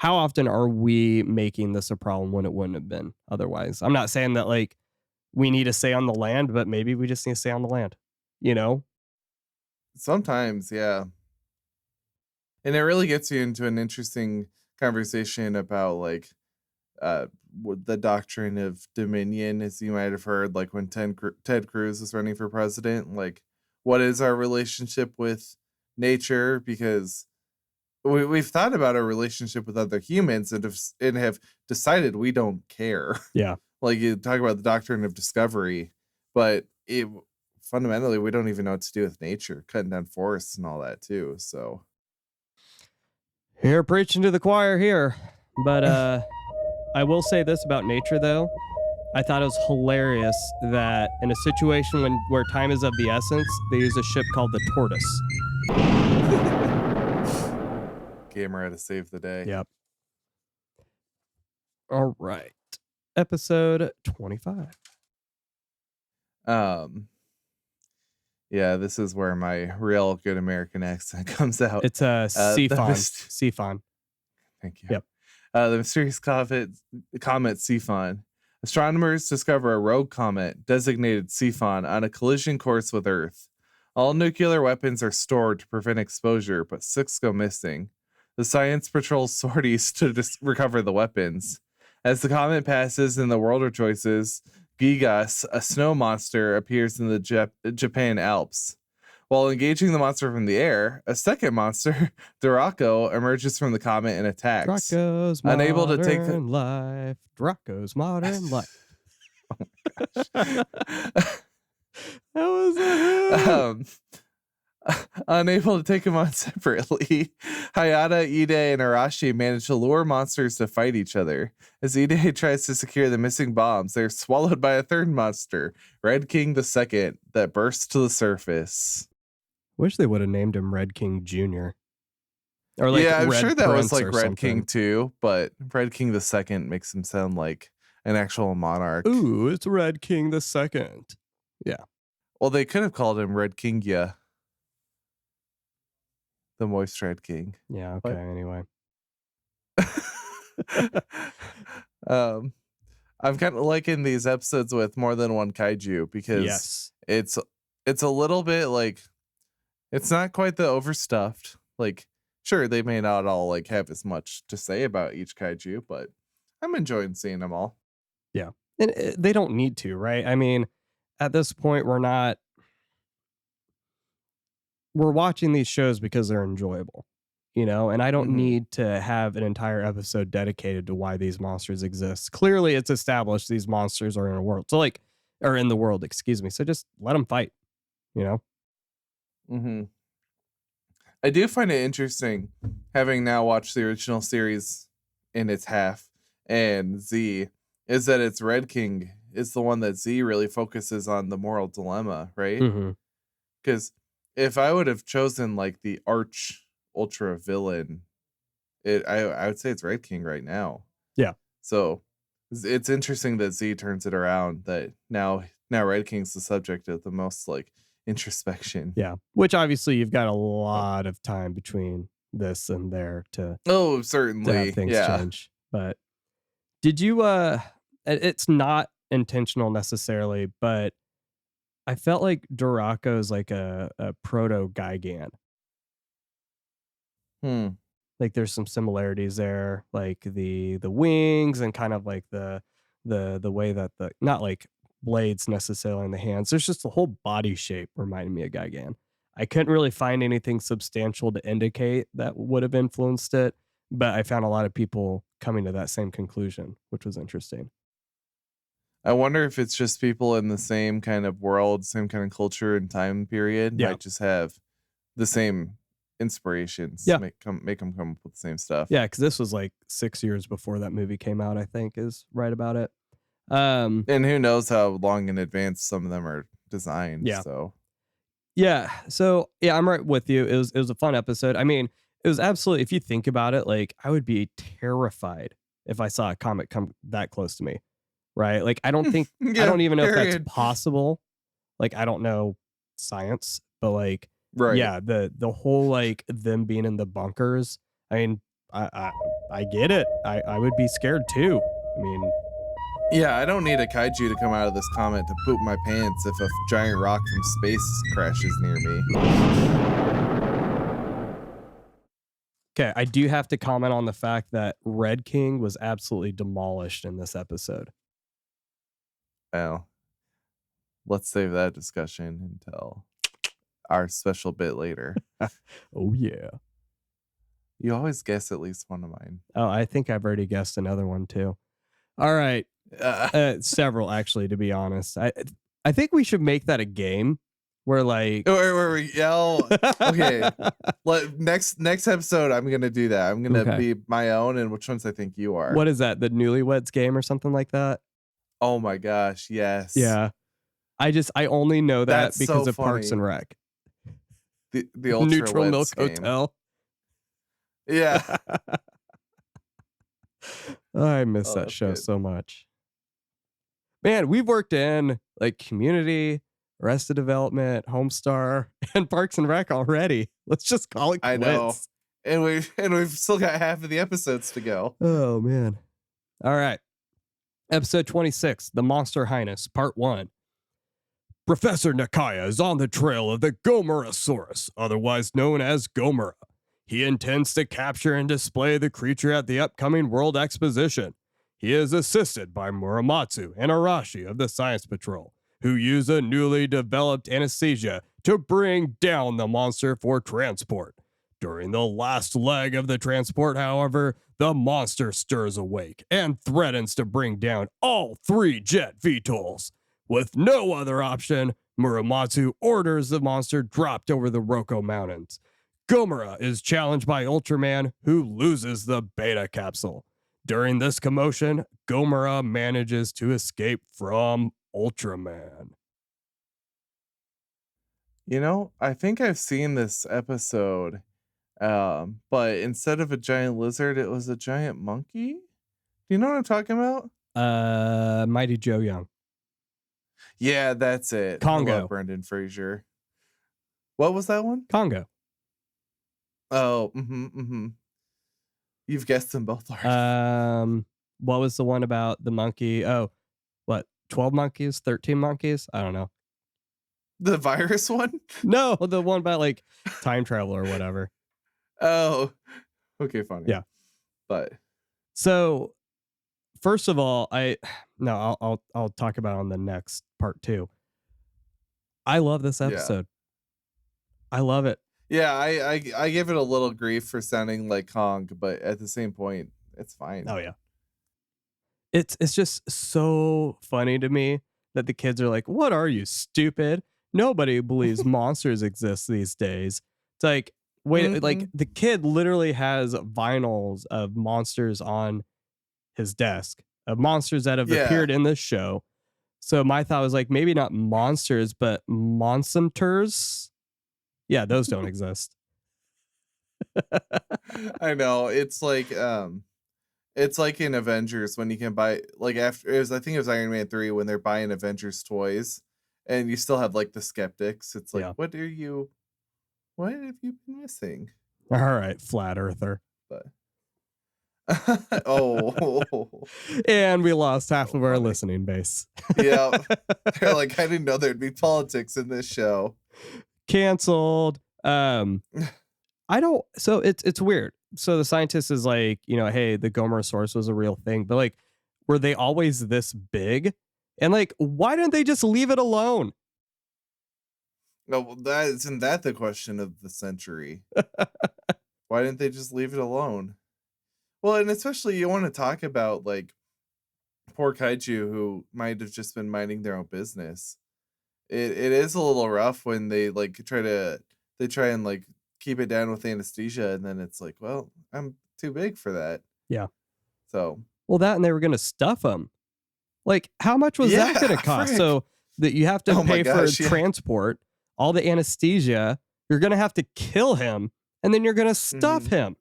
how often are we making this a problem when it wouldn't have been otherwise? I'm not saying that like we need to stay on the land, but maybe we just need to stay on the land, you know? Sometimes, yeah. And it really gets you into an interesting conversation about like the doctrine of dominion, as you might have heard, like when Ted Cruz was running for president. Like, what is our relationship with nature? Because we've thought about our relationship with other humans and have decided we don't care. Yeah. Like you talk about the doctrine of discovery, but fundamentally we don't even know what to do with nature, cutting down forests and all that too. So you're preaching to the choir here. But I will say this about nature though. I thought it was hilarious that in a situation where time is of the essence, they use a ship called the Tortoise. Gamer had to save the day. Yep. All right. Episode 25. Yeah, this is where my real good American accent comes out. It's a Siphoon. Thank you. Yep. The mysterious comet Siphoon. Astronomers discover a rogue comet designated Siphoon on a collision course with Earth. All nuclear weapons are stored to prevent exposure, but 6 go missing. The Science Patrol's sorties to recover the weapons. As the comet passes and the world rejoices, Gigas, a snow monster, appears in the Japan Alps. While engaging the monster from the air, a second monster, Draco, emerges from the comet and attacks. Draco's unable to take life. Draco's modern life. Oh my gosh. That was Unable to take them on separately, Hayata, Ide, and Arashi manage to lure monsters to fight each other. As Ide tries to secure the missing bombs, they're swallowed by a third monster, Red King II, that bursts to the surface. Wish they would have named him Red King Jr. Or like yeah, I'm Red sure that Prince was like or Red something. King too, but Red King II makes him sound like an actual monarch. Ooh, it's Red King II. Yeah. Well, they could have called him Red King, yeah. The Moist Red King. Yeah, okay, But- anyway. I'm kind of liking these episodes with more than one kaiju because Yes. it's a little bit like, it's not quite the overstuffed. Like, sure, they may not all like have as much to say about each kaiju, but I'm enjoying seeing them all. Yeah. And they don't need to, right? I mean, at this point, we're watching these shows because they're enjoyable, you know, and I don't need to have an entire episode dedicated to why these monsters exist. Clearly, it's established these monsters are in a world. So like, or in the world, excuse me. So just let them fight, you know? Mm-hmm. I do find it interesting, having now watched the original series in its half and Z, is that it's Red King is the one that Z really focuses on the moral dilemma, right? Mm-hmm. Because if I would have chosen like the arch ultra villain, I would say it's Red King right now. Yeah. So it's interesting that Z turns it around, that now Red King's the subject of the most like introspection. Yeah. Which obviously you've got a lot of time between this and there to certainly have things change. But did you it's not intentional necessarily, but I felt like Duraco's like a proto Gigan. Like there's some similarities there, like the wings and kind of like the way that the, not like blades necessarily in the hands. There's just the whole body shape reminded me of Gigan. I couldn't really find anything substantial to indicate that would have influenced it, but I found a lot of people coming to that same conclusion, which was interesting. I wonder if it's just people in the same kind of world, same kind of culture and time period might just have the same inspirations. Yeah. Make them come up with the same stuff. Yeah, because this was like 6 years before that movie came out, I think is right about it. And who knows how long in advance some of them are designed. Yeah. So I'm right with you. It was a fun episode. I mean, it was absolutely, if you think about it, like I would be terrified if I saw a comet come that close to me. Right? Like I don't think I don't even know if that's possible. Like I don't know science, but like yeah, the whole like them being in the bunkers. I mean, I get it. I would be scared too. I mean, yeah, I don't need a kaiju to come out of this comet to poop my pants if a giant rock from space crashes near me. Okay, I do have to comment on the fact that Red King was absolutely demolished in this episode. Well, let's save that discussion until our special bit later. Oh yeah. You always guess at least one of mine. Oh, I think I've already guessed another one too. All right. Several actually, to be honest. I think we should make that a game where like where we yell. Okay. Next episode I'm gonna do that. I'm gonna be my own, and which ones I think you are. What is that? The Newlyweds game or something like that? Oh my gosh, yes. Yeah. I only know that That's because so of Parks and Rec. The Ultra Neutral Milk game. Hotel. Yeah. I miss that show so much. Man, we've worked in like Community, Arrested Development, Homestar, and Parks and Rec already. Let's just call it quits. I know. And we've still got half of the episodes to go. Oh man. All right. Episode 26, The Monster Highness, Part 1. Professor Nakaya is on the trail of the Gomurasaurus, otherwise known as Gomura. He intends to capture and display the creature at the upcoming World Exposition. He is assisted by Muramatsu and Arashi of the Science Patrol, who use a newly developed anesthesia to bring down the monster for transport. During the last leg of the transport, however, the monster stirs awake and threatens to bring down all 3 jet VTOLs. With no other option, Muramatsu orders the monster dropped over the Roko Mountains. Gomora is challenged by Ultraman, who loses the beta capsule. During this commotion, Gomora manages to escape from Ultraman. You know, I think I've seen this episode, but instead of a giant lizard, it was a giant monkey. Do you know what I'm talking about? Mighty Joe Young. Yeah, that's it. Congo. I love Brendan Fraser. What was that one? Congo. Oh, You've guessed them both already. What was the one about the monkey? Oh, what? 12 monkeys? 13 monkeys? I don't know. The virus one? No, the one about like time travel or whatever. Oh, okay, funny. Yeah. But so first of all, I'll talk about it on the next part too. I love this episode. Yeah. I love it. Yeah, I give it a little grief for sounding like Kong, but at the same point, it's fine. Oh yeah. It's just so funny to me that the kids are like, "What are you, stupid? Nobody believes monsters exist these days." It's like, wait, like the kid literally has vinyls of monsters on his desk, of monsters that have appeared in this show. So my thought was like, maybe not monsters, but monsters. Yeah, those don't exist. I know. It's like in Avengers when you can buy, like, after I think it was Iron Man 3 when they're buying Avengers toys and you still have like the skeptics. It's like, what have you been missing? All right, flat earther. But oh, and we lost half of our listening base. Yeah, they're like, I didn't know there'd be politics in this show. Canceled. I don't. So it's weird. So the scientist is like, hey, the Gomora source was a real thing, but like, were they always this big? And like, why didn't they just leave it alone? No, isn't that the question of the century? Why didn't they just leave it alone? Well, and especially you want to talk about like poor kaiju who might have just been minding their own business. It is a little rough when they like try and like keep it down with anesthesia, and then it's like, well, I'm too big for that. Yeah. So that, and they were gonna stuff them. Like, how much was that gonna cost? Frick. So that you have to pay for transport, all the anesthesia. You're gonna have to kill him, and then you're gonna stuff him.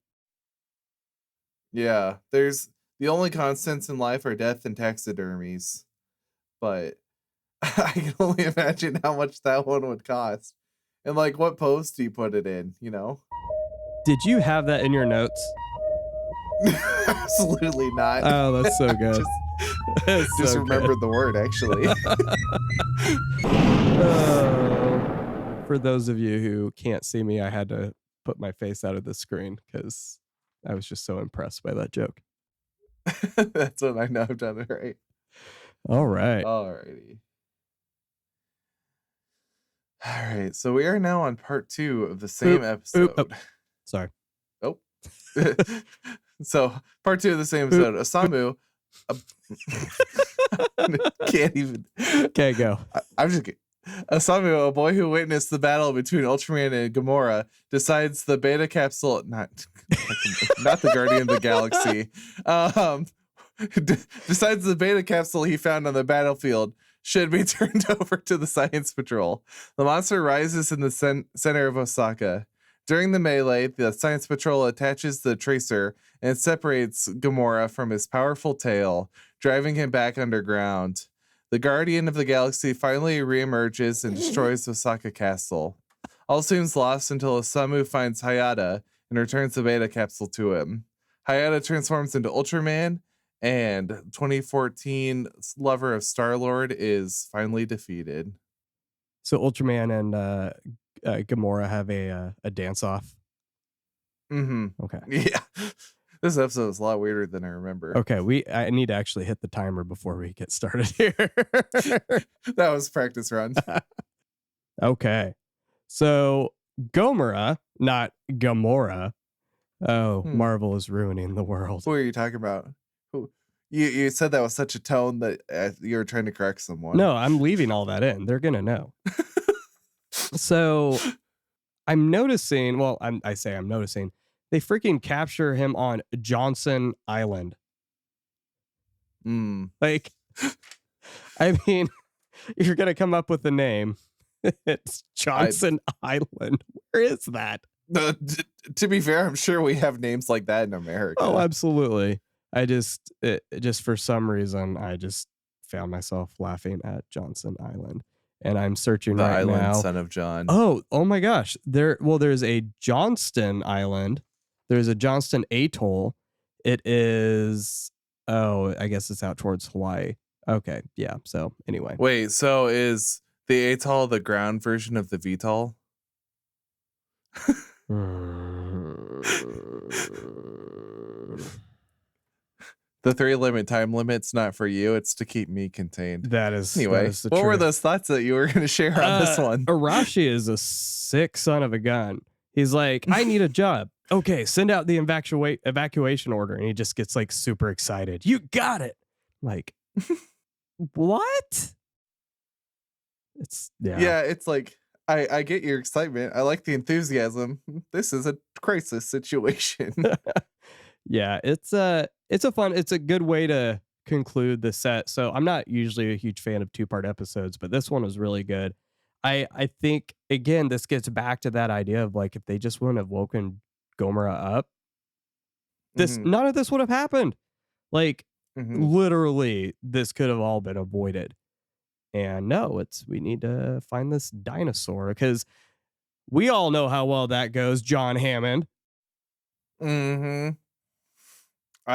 Yeah, there's the only constants in life are death and taxidermies, but I can only imagine how much that one would cost. And like, what pose do you put it in, Did you have that in your notes? Absolutely not. Oh, that's so good. just remembered the word, actually. For those of you who can't see me, I had to put my face out of the screen because I was just so impressed by that joke. That's when I know I've done it right. All right. Alrighty. All right, so we are now on part 2 of the same episode. Oh. Sorry. Oh. So, part 2 of the same episode. Osamu. Can't even. Okay, go. I'm just kidding. Osamu, a boy who witnessed the battle between Ultraman and Gomora, decides the beta capsule, not the Guardian of the Galaxy, decides the beta capsule he found on the battlefield should be turned over to the Science Patrol. The monster rises in the center of Osaka. During the melee, the Science Patrol attaches the tracer and separates Gomora from his powerful tail, driving him back underground. The Guardian of the Galaxy finally reemerges and destroys Osaka Castle. All seems lost until Osamu finds Hayata and returns the beta capsule to him. Hayata transforms into Ultraman, and 2014 lover of Star-Lord is finally defeated. So Ultraman and Gomora have a dance-off. Mm-hmm. Okay. Yeah. This episode is a lot weirder than I remember. Okay, I need to actually hit the timer before we get started here. That was practice run. Okay. So Gomora, not Gomora. Oh, Marvel is ruining the world. Who are you talking about? You said that with such a tone that you were trying to correct someone. No, I'm leaving all that in. They're gonna know. So I'm noticing. Well, I'm noticing. They freaking capture him on Johnson Island. Like, I mean, you're gonna come up with the name. It's Johnson Island. Where is that? To be fair, I'm sure we have names like that in America. Oh, absolutely. I just for some reason, I just found myself laughing at Johnson Island, and I'm searching the right island now. Son of John. Oh my gosh! There's a Johnston Island. There's a Johnston Atoll. It is. Oh, I guess it's out towards Hawaii. Okay, yeah. So anyway, wait. So is the atoll the ground version of the VTOL? The 3 time limit's not for you. It's to keep me contained. That is anyway. That is the what truth. were those thoughts that you were going to share on this one? Arashi is a sick son of a gun. He's like, I need a job. Okay, send out the evacuation order, and he just gets like super excited. You got it. Like, what? It's yeah. It's like I get your excitement. I like the enthusiasm. This is a crisis situation. Yeah, it's a good way to conclude the set. So I'm not usually a huge fan of 2-part episodes, but this one was really good. I think again, this gets back to that idea of like, if they just wouldn't have woken Gomora up, none of this would have happened. Like literally, this could have all been avoided. And no, we need to find this dinosaur, because we all know how well that goes, John Hammond. I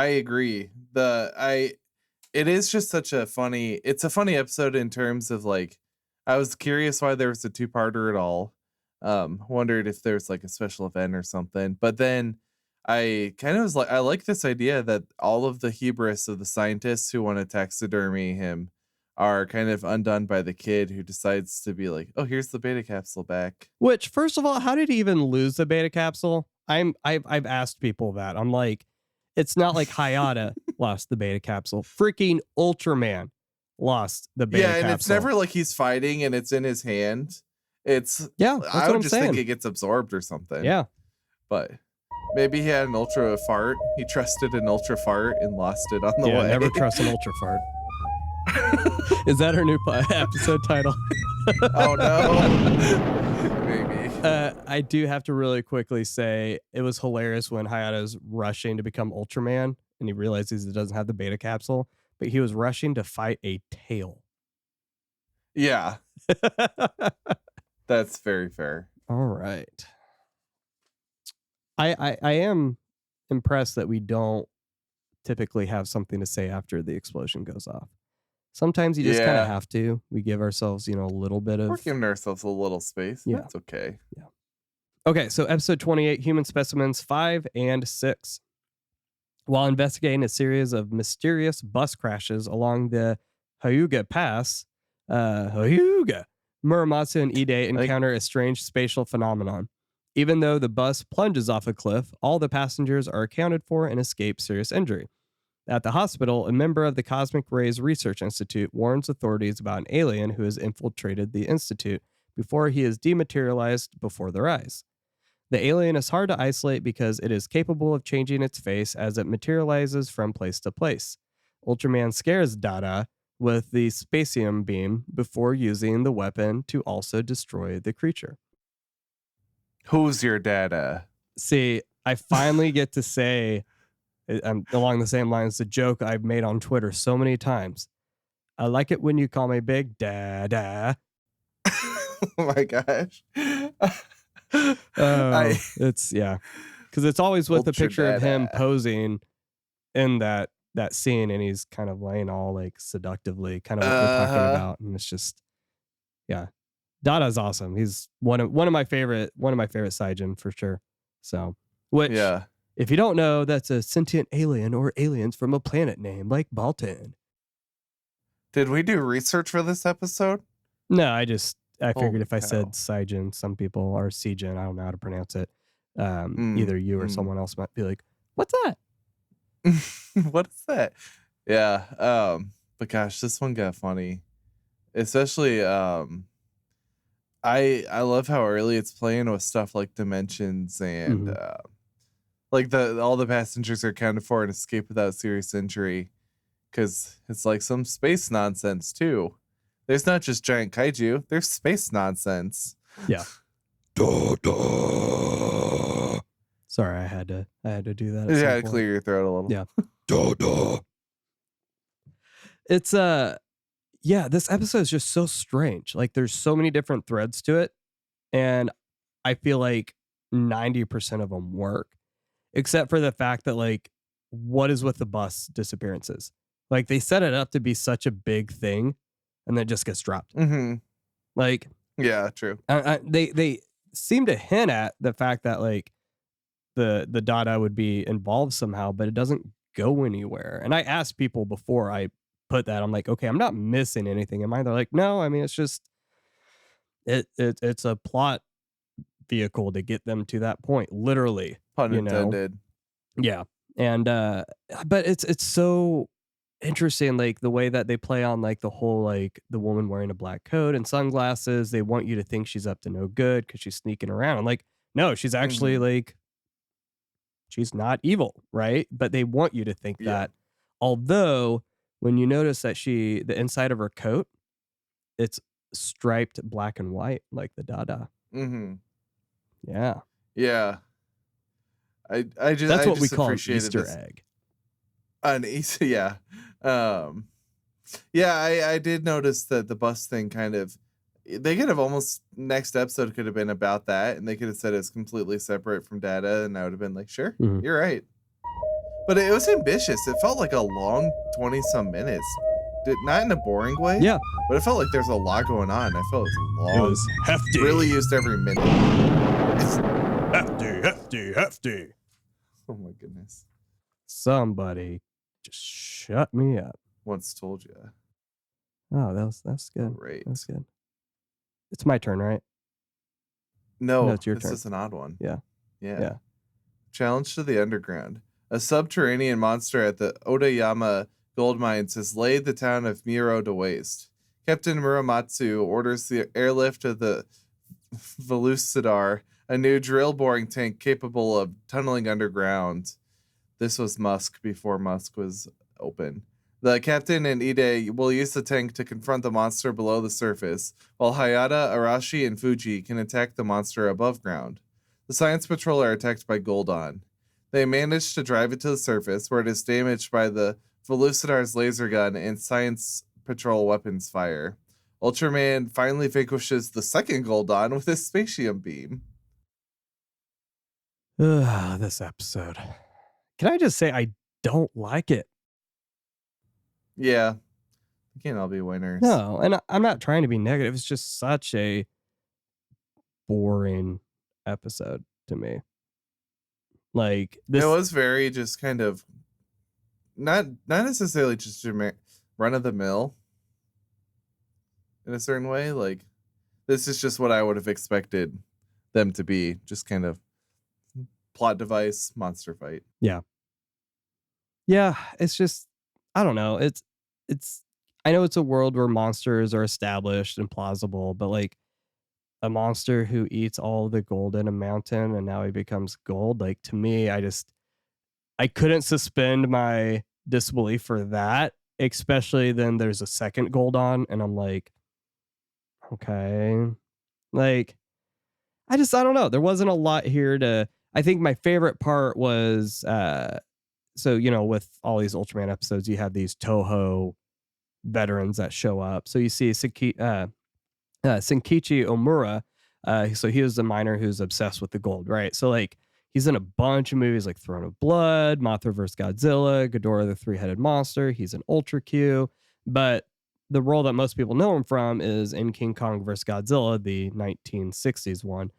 agree. It is just such a funny episode in terms of like, I was curious why there was a 2-parter at all. Wondered if there's like a special event or something. But then I kind of was like, I like this idea that all of the hubris of the scientists who want to taxidermy him are kind of undone by the kid who decides to be like, oh, here's the beta capsule back. Which, first of all, how did he even lose the beta capsule? I've asked people that. I'm like, it's not like Hayata lost the beta capsule. Freaking Ultraman lost the beta capsule. Yeah, and it's never like he's fighting and it's in his hand. It's I would just think it gets absorbed or something. Yeah. But maybe he had an ultra fart. He trusted an ultra fart and lost it on the way. Never trust an ultra fart. Is that our new episode title? Oh no. Maybe. I do have to really quickly say it was hilarious when Hayata's rushing to become Ultraman and he realizes he doesn't have the beta capsule, but he was rushing to fight a tail. Yeah. That's very fair. All right. I am impressed that we don't typically have something to say after the explosion goes off. Sometimes you just kind of have to. We give ourselves, a little bit of... We're giving ourselves a little space. Yeah. That's okay. Yeah. Okay, so episode 28, Human Specimens 5 and 6. While investigating a series of mysterious bus crashes along the Hyuga Pass, Muramatsu and Ide encounter a strange spatial phenomenon. Even though the bus plunges off a cliff, all the passengers are accounted for and escape serious injury. At the hospital, a member of the Cosmic Rays Research Institute warns authorities about an alien who has infiltrated the institute before he is dematerialized before their eyes. The alien is hard to isolate because it is capable of changing its face as it materializes from place to place. Ultraman scares Dada with the spacium beam before using the weapon to also destroy the creature. Who's your Dada? See, I finally get to say... along the same lines, the joke I've made on Twitter so many times. I like it when you call me Big Dada. Oh my gosh. It's because it's always with the picture of him posing in that scene, and he's kind of laying all like seductively, kind of what we're talking about, and it's just Dada's awesome. He's one of my favorite Saijin for sure. So if you don't know, that's a sentient alien or aliens from a planet named like Baltan. Did we do research for this episode? No, I figured if I said Saijin, some people are Seijin. I don't know how to pronounce it. Either you or someone else might be like, "What's that?" What is that? Yeah. But gosh, this one got funny. Especially I love how early it's playing with stuff like dimensions and like all the passengers are accounted for and escape without serious injury. Because it's like some space nonsense too. There's not just giant kaiju, there's space nonsense. Yeah. Sorry, I had to do that. You had to clear your throat a little. Yeah. It's yeah, this episode is just so strange. Like there's so many different threads to it, and I feel like 90% of them work, except for the fact that like, what is with the bus disappearances? Like they set it up to be such a big thing, and then it just gets dropped. Like, yeah, true. They seem to hint at the fact that like the Dada would be involved somehow, but it doesn't go anywhere. And I asked people before I put that, I'm like, okay, I'm not missing anything, am I? They're like, no, I mean, it's just it's a plot vehicle to get them to that point, literally. Pun intended. Yeah. And but it's so interesting, like the way that they play on like the whole like the woman wearing a black coat and sunglasses. They want you to think she's up to no good because she's sneaking around. I'm like, no, she's actually like, she's not evil, right? But they want you to think that. Although when you notice that the inside of her coat, it's striped black and white like the Dada. Yeah. Yeah. I just that's what just we call an Easter this. egg. An Easter, yeah. Yeah, I did notice that the bus thing kind of, they could have almost, next episode could have been about that, and they could have said it's completely separate from Dada, and I would have been like, sure, you're right. But it was ambitious. It felt like a long 20-some minutes. Not in a boring way. Yeah. But it felt like there's a lot going on. I felt it was long. It was hefty. Really used every minute. Hefty. Oh my goodness. Somebody just shut me up. Once told you. Oh, that's good. Great. That's good. It's my turn, right? No, it's your turn. This is an odd one. Yeah. Challenge to the underground. A subterranean monster at the Odayama gold mines has laid the town of Miro to waste. Captain Muramatsu orders the airlift of the Velucidar, a new drill boring tank capable of tunneling underground. This was Musk before Musk was open. The captain and Ide will use the tank to confront the monster below the surface, while Hayata, Arashi, and Fuji can attack the monster above ground. The Science Patrol are attacked by Goldon. They manage to drive it to the surface, where it is damaged by the Velucidar's laser gun and Science Patrol weapons fire. Ultraman finally vanquishes the second Goldon with his spatium beam. This episode. Can I just say I don't like it? Yeah. We can't all be winners. No, and I'm not trying to be negative. It's just such a boring episode to me. Like this, it was very just kind of not necessarily just run of the mill in a certain way. Like this is just what I would have expected them to be. Just kind of plot device, monster fight. Yeah, it's just, I don't know. It's I know it's a world where monsters are established and plausible, but like a monster who eats all the gold in a mountain and now he becomes gold, like to me, I couldn't suspend my disbelief for that, especially then there's a second Goldon and I'm like, okay, like I don't know. There wasn't a lot here I think my favorite part was so with all these Ultraman episodes you have these Toho veterans that show up. So you see Senkichi Omura, so he was a miner who's obsessed with the gold, right? So like he's in a bunch of movies like Throne of Blood, Mothra vs. Godzilla, Ghidorah the Three-Headed Monster. He's an Ultra Q, but the role that most people know him from is in King Kong vs. Godzilla, the 1960s one.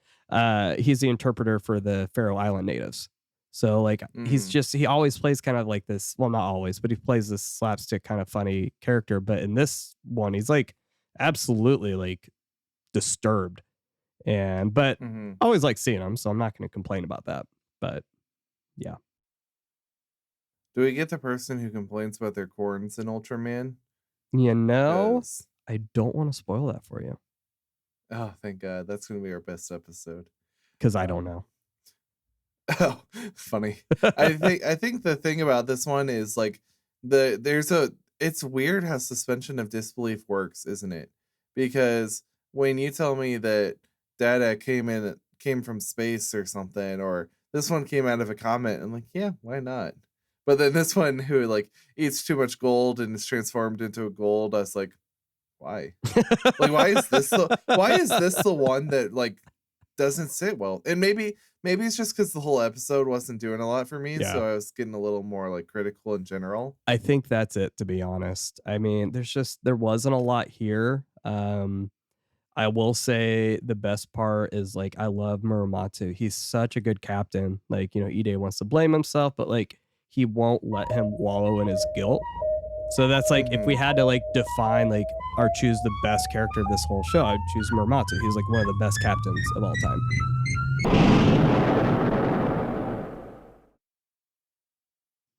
He's the interpreter for the Faroe Island natives. So like he always plays kind of like this, well, not always, but he plays this slapstick kind of funny character. But in this one, he's like absolutely like disturbed. But I always like seeing him, so I'm not going to complain about that. But yeah. Do we get the person who complains about their corns in Ultraman? You know, 'Cause- I don't want to spoil that for you Oh, thank God. That's going to be our best episode. because I don't know. Oh, funny. I think the thing about this one is like it's weird how suspension of disbelief works, isn't it? Because when you tell me that Data came from space or something, or this one came out of a comet, I'm like, yeah, why not? But then this one who like eats too much gold and is transformed into a gold, I was like, why? Like, why is this the one that like doesn't sit well? And maybe it's just because the whole episode wasn't doing a lot for me, Yeah. so I was getting a little more like critical in general. I think that's it, to be honest. I mean, there wasn't a lot here. I will say the best part is like I love Muramatsu. He's such a good captain. Like, Ide wants to blame himself, but like he won't let him wallow in his guilt. So that's like if we had to like define like or choose the best character of this whole show, I'd choose Muramatsu. He's like one of the best captains of all time.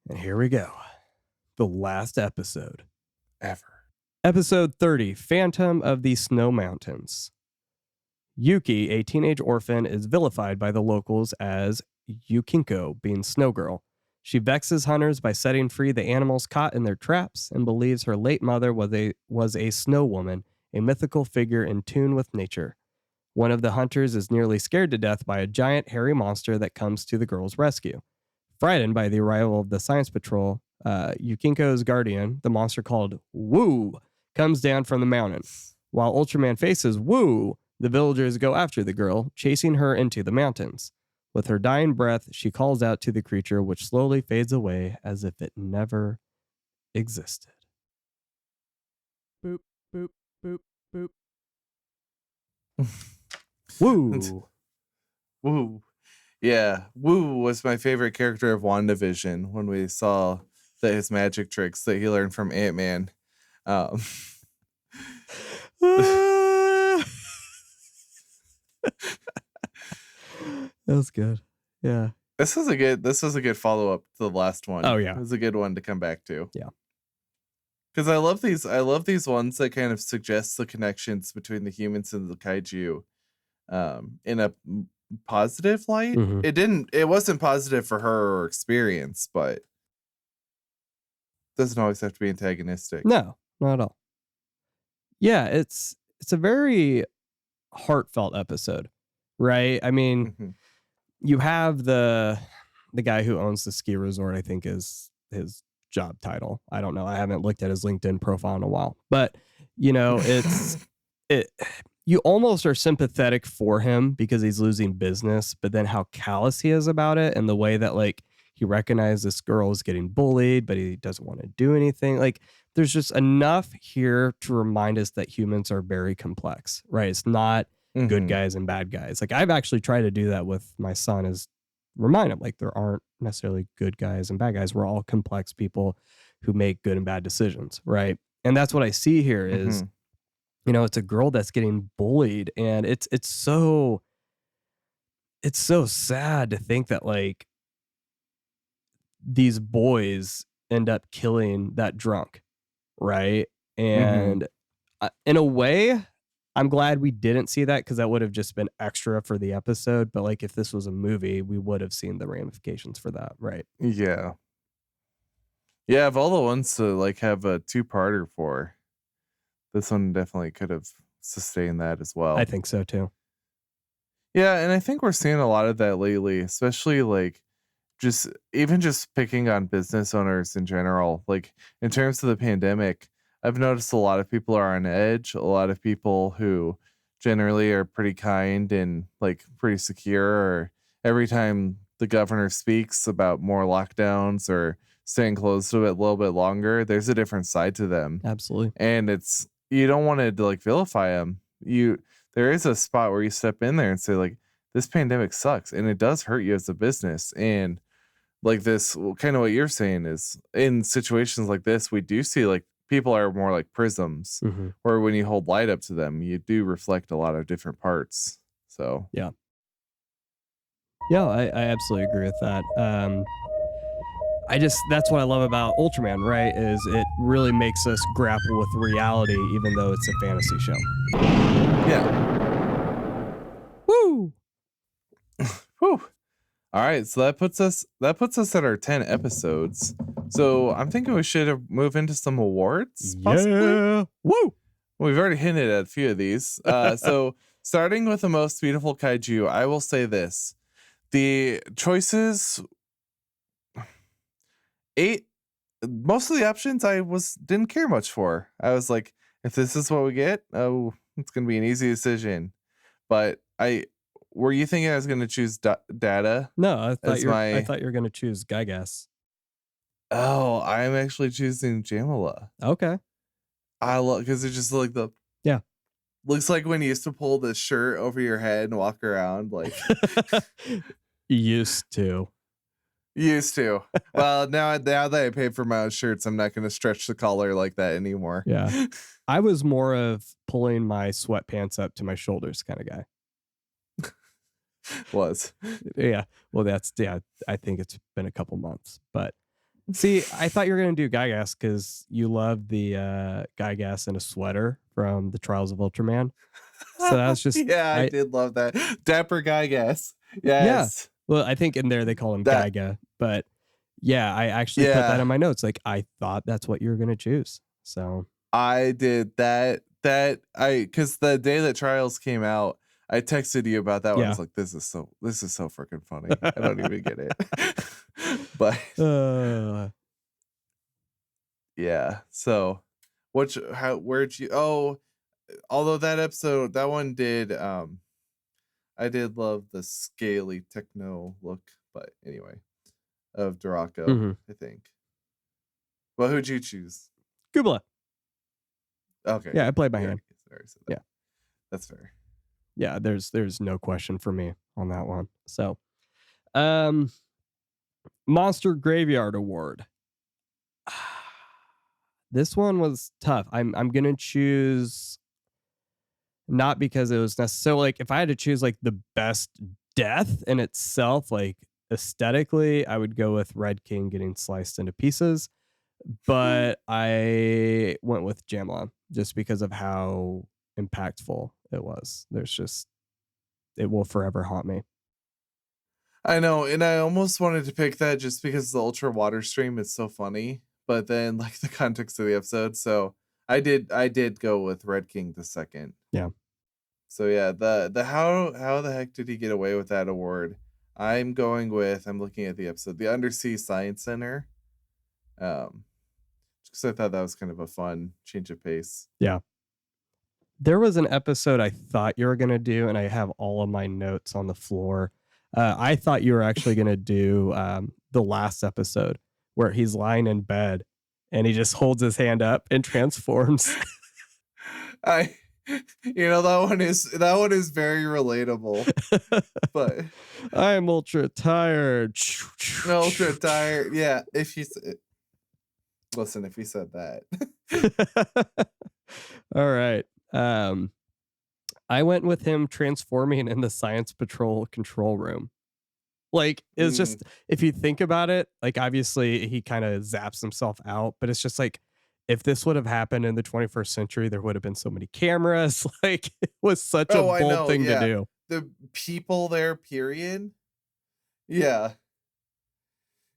And here we go. The last episode Ever. Episode 30, Phantom of the Snow Mountains. Yuki, a teenage orphan, is vilified by the locals as Yukinko, being Snow Girl. She vexes hunters by setting free the animals caught in their traps and believes her late mother was a snow woman, a mythical figure in tune with nature. One of the hunters is nearly scared to death by a giant hairy monster that comes to the girl's rescue. Frightened by the arrival of the science patrol, Yukinko's guardian, the monster called Woo, comes down from the mountain. While Ultraman faces Woo, the villagers go after the girl, chasing her into the mountains. With her dying breath, she calls out to the creature, which slowly fades away as if it never existed. Boop, boop, boop, boop. Woo. Woo. Yeah, Woo was my favorite character of WandaVision when we saw his magic tricks that he learned from Ant-Man. That was good. Yeah. This was a good follow-up to the last one. Oh, yeah. It was a good one to come back to. Yeah. Because I love these ones that kind of suggest the connections between the humans and the kaiju in a positive light. Mm-hmm. It wasn't positive for her experience, but doesn't always have to be antagonistic. No, not at all. Yeah, it's a very heartfelt episode, right? I mean, you have the guy who owns the ski resort, I think is his job title. I don't know. I haven't looked at his LinkedIn profile in a while. But, you almost are sympathetic for him because he's losing business, but then how callous he is about it and the way that like he recognized this girl is getting bullied, but he doesn't want to do anything. Like there's just enough here to remind us that humans are very complex, right? It's not good guys and bad guys. Like I've actually tried to do that with my son, is remind him like there aren't necessarily good guys and bad guys. We're all complex people who make good and bad decisions, right? And that's what I see here is, it's a girl that's getting bullied, and it's so sad to think that like these boys end up killing that drunk, right? And in a way, I'm glad we didn't see that because that would have just been extra for the episode. But like if this was a movie, we would have seen the ramifications for that, right? Yeah. Yeah, of all the ones to like have a two-parter for, this one definitely could have sustained that as well. I think so too. Yeah, and I think we're seeing a lot of that lately, especially like just picking on business owners in general. Like in terms of the pandemic, I've noticed a lot of people are on edge. A lot of people who generally are pretty kind and like pretty secure, or every time the governor speaks about more lockdowns or staying closed a little bit longer, there's a different side to them. Absolutely. And you don't want to like vilify them. There is a spot where you step in there and say like, this pandemic sucks and it does hurt you as a business. And like this, kind of what you're saying is in situations like this, we do see like people are more like prisms, where when you hold light up to them, you do reflect a lot of different parts. So yeah, I absolutely agree with that. that's what I love about Ultraman, right? Is it really makes us grapple with reality, even though it's a fantasy show. Yeah. Woo! Whew. All right, so that puts us at our 10 episodes. So I'm thinking we should move into some awards, possibly. Yeah. Woo! We've already hinted at a few of these. So starting with the most beautiful kaiju, I will say this: the choices, most of the options didn't care much for. I was like, if this is what we get, oh, it's gonna be an easy decision. But were you thinking I was gonna choose data? No, I thought you were gonna choose Gygas. Oh, I'm actually choosing Jamila. Okay. I love because it's just like looks like when you used to pull the shirt over your head and walk around like used to. Well, now that I paid for my own shirts, I'm not going to stretch the collar like that anymore. Yeah. I was more of pulling my sweatpants up to my shoulders kind of guy. Yeah. Well, I think it's been a couple months, but see, I thought you were going to do Gygas because you love the Gygas in a sweater from the Trials of Ultraman. So that was just I did love that. Dapper Gygas. Yes. Yeah. Well, I think in there they call him Gyga, but yeah, I actually put that in my notes. Like I thought that's what you were going to choose. So I did that because the day that Trials came out, I texted you about that one. I was like, this is so freaking funny. I don't even get it. But yeah. So where'd you although that episode, that one did I did love the scaly techno look, but anyway, of Dorako, I think. Well, who'd you choose? Kubla. Okay. Yeah, I played by hand. Yeah. That's fair. Yeah, there's no question for me on that one. So, Monster Graveyard Award. This one was tough. I'm gonna choose, not because it was necessarily like if I had to choose like the best death in itself, like aesthetically, I would go with Red King getting sliced into pieces. But I went with Jamla just because of how impactful it was. It will forever haunt me. I know, and I almost wanted to pick that just because the Ultra Water Stream is so funny, but then like the context of the episode, so I did go with Red King the second. Yeah. So yeah, the how the heck did he get away with that award? I'm looking at the episode, the Undersea Science Center. Because I thought that was kind of a fun change of pace. Yeah. There was an episode I thought you were going to do, and I have all of my notes on the floor. I thought you were actually going to do the last episode where he's lying in bed and he just holds his hand up and transforms. that one is very relatable. But I'm ultra tired. Ultra tired. Yeah, if you said that. All right. I went with him transforming in the Science Patrol control room. Like, it's just, if you think about it, like, obviously he kind of zaps himself out, but it's just like, if this would have happened in the 21st century, there would have been so many cameras. Like, it was such a bold thing to do. The people there, period. Yeah.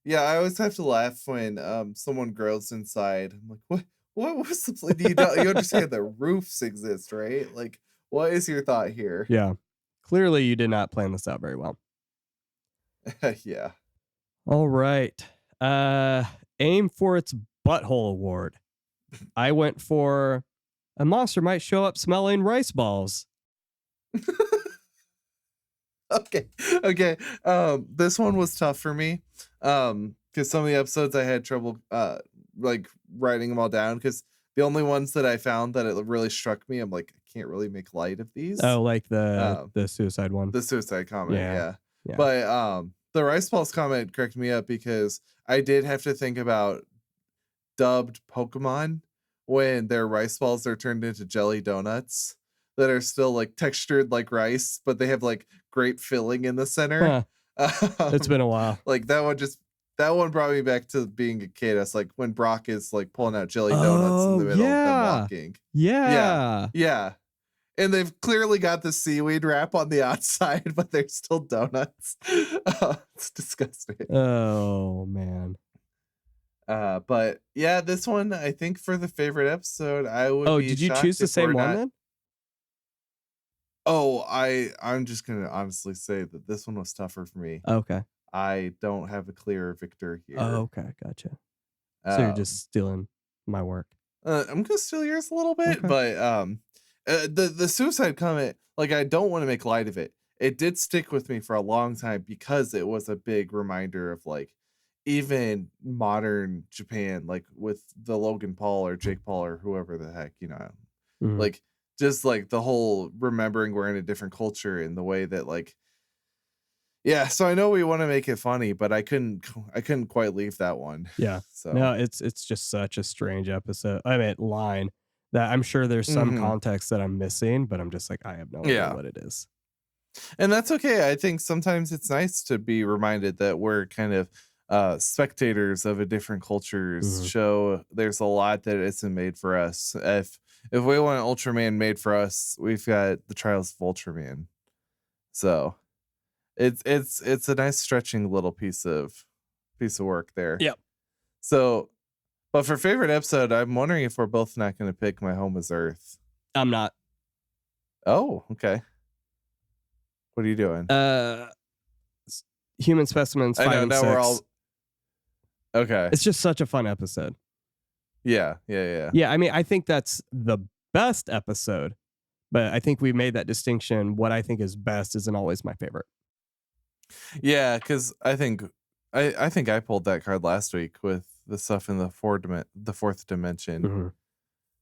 Yeah, I always have to laugh when someone grows inside. I'm like, what was the plan? You understand that roofs exist, right? Like, what is your thought here? Yeah. Clearly you did not plan this out very well. Yeah. All right. Aim for its butthole award. I went for a monster might show up smelling rice balls. Okay. This one was tough for me. Because some of the episodes I had trouble like writing them all down, because the only ones that I found that it really struck me, I'm like, I can't really make light of these. Oh, like the suicide one. The suicide comment, yeah. Yeah. But the rice balls comment cracked me up because I did have to think about dubbed Pokemon when their rice balls are turned into jelly donuts that are still like textured like rice, but they have like grape filling in the center. Huh. It's been a while. Like that one just that one brought me back to being a kid. It's like when Brock is like pulling out jelly donuts in the middle of them walking. Yeah. And they've clearly got the seaweed wrap on the outside, but they're still donuts. It's disgusting. Oh man. But yeah, this one I think for the favorite episode, I would. Oh, did you choose the same one then? Oh, I'm just gonna honestly say that this one was tougher for me. Okay. I don't have a clear victor here. Oh, okay, gotcha. So you're just stealing my work. I'm gonna steal yours a little bit, but the suicide comment, like I don't want to make light of it. It did stick with me for a long time because it was a big reminder of like even modern Japan, like with the Logan Paul or Jake Paul or whoever the heck, like just like the whole remembering we're in a different culture and the way that like, yeah. So I know we want to make it funny, but I couldn't quite leave that one. Yeah. So no, it's just such a strange episode. I mean, line that I'm sure there's some context that I'm missing, but I'm just like, I have no idea what it is. And that's okay. I think sometimes it's nice to be reminded that we're kind of spectators of a different culture's show. There's a lot that isn't made for us. If we want Ultraman made for us, we've got the Trials of Ultraman. So it's a nice stretching little piece of work there. Yep. So, but for favorite episode, I'm wondering if we're both not going to pick My Home is Earth. I'm not. Oh, okay. What are you doing? Human Specimens 5 and 6. We're all okay. It's just such a fun episode. Yeah. Yeah, I mean, I think that's the best episode, but I think we made that distinction. What I think is best isn't always my favorite. Yeah, because I think I pulled that card last week with the stuff in the fourth dimension.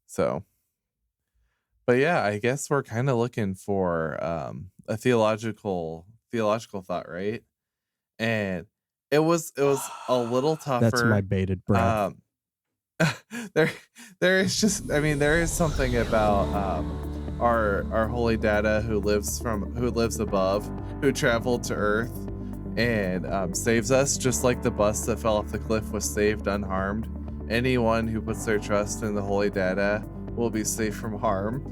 So, but yeah, I guess we're kind of looking for a theological thought, right? And it was a little tougher. That's my bated breath. There is something about our holy dada who lives above, who traveled to Earth and saves us, just like the bus that fell off the cliff was saved unharmed. Anyone who puts their trust in the holy dada will be safe from harm.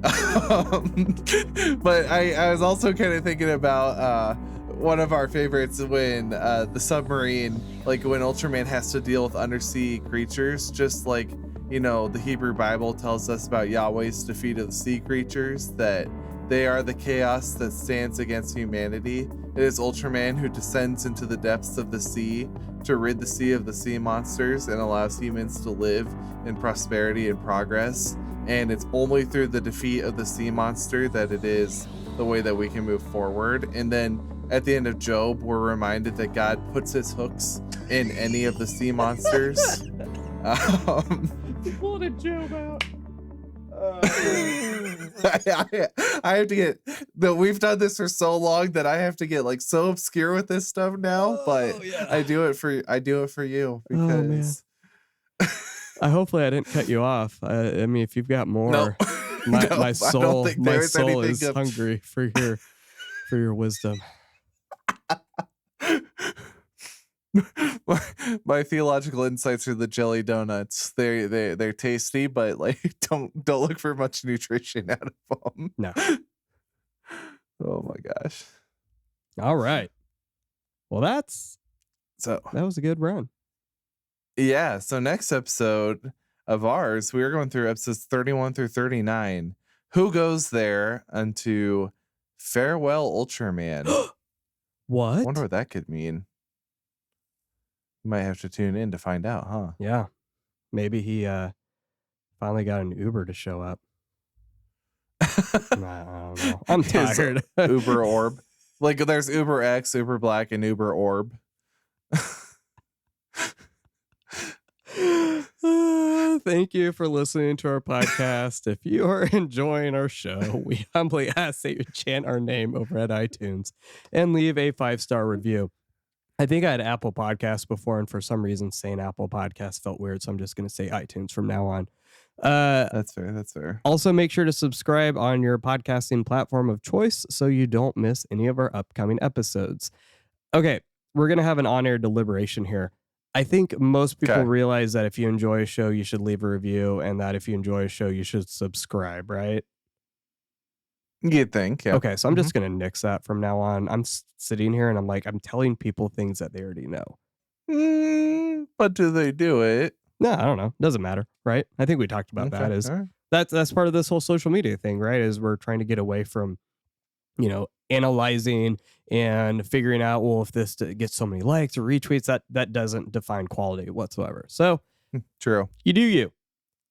But I was also kind of thinking about one of our favorites when the submarine, like when Ultraman has to deal with undersea creatures, just like, the Hebrew Bible tells us about Yahweh's defeat of the sea creatures, that they are the chaos that stands against humanity. It is Ultraman who descends into the depths of the sea to rid the sea of the sea monsters and allows humans to live in prosperity and progress. And it's only through the defeat of the sea monster that it is the way that we can move forward. And then at the end of Job, we're reminded that God puts his hooks in any of the sea monsters. You pulled a Job out. I have to get that. We've done this for so long that I have to get like so obscure with this stuff now. But yeah. I do it for you because. Hopefully I didn't cut you off. I mean, if you've got more, my soul is hungry for your wisdom. My theological insights are the jelly donuts. They're tasty, but like don't look for much nutrition out of them. No. Oh my gosh. All right. Well, that was a good run. Yeah. So next episode of ours, we are going through episodes 31 through 39. Who goes there unto Farewell Ultraman? What? I wonder what that could mean. You might have to tune in to find out, huh? Yeah. Maybe he finally got an Uber to show up. I don't know. I'm tired. Uber Orb. Like there's Uber X, Uber Black, and Uber Orb. Thank you for listening to our podcast. If you are enjoying our show, we humbly ask that you chant our name over at iTunes and leave a 5-star review. I think I had Apple Podcasts before, and for some reason saying Apple Podcasts felt weird, so I'm just going to say iTunes from now on. That's fair. Also, make sure to subscribe on your podcasting platform of choice so you don't miss any of our upcoming episodes. Okay, we're going to have an on-air deliberation here. I think most people Okay. realize that if you enjoy a show, you should leave a review, and that if you enjoy a show, you should subscribe, right? You'd think, yeah. Okay, so I'm just going to nix that from now on. I'm sitting here and I'm like, I'm telling people things that they already know. But do they do it? No, I don't know. Doesn't matter, right? I think we talked about that. Is All right. that's part of this whole social media thing, right? Is we're trying to get away from, analyzing and figuring out, well, if this gets so many likes or retweets, that doesn't define quality whatsoever. So True. you do you.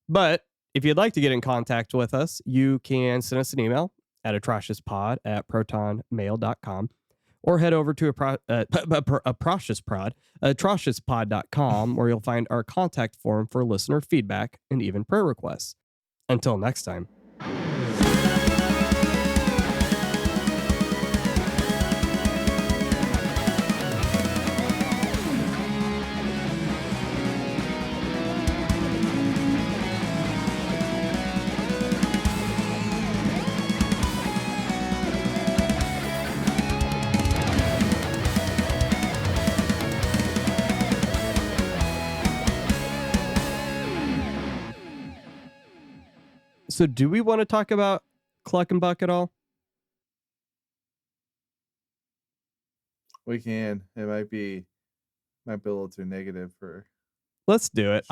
But if you'd like to get in contact with us, you can send us an email at atrociouspod@protonmail.com, or head over to atrociouspod.com, where you'll find our contact form for listener feedback and even prayer requests. Until next time. So do we want to talk about Cluck and Buck at all? We can. It might be a little too negative for. Let's do it.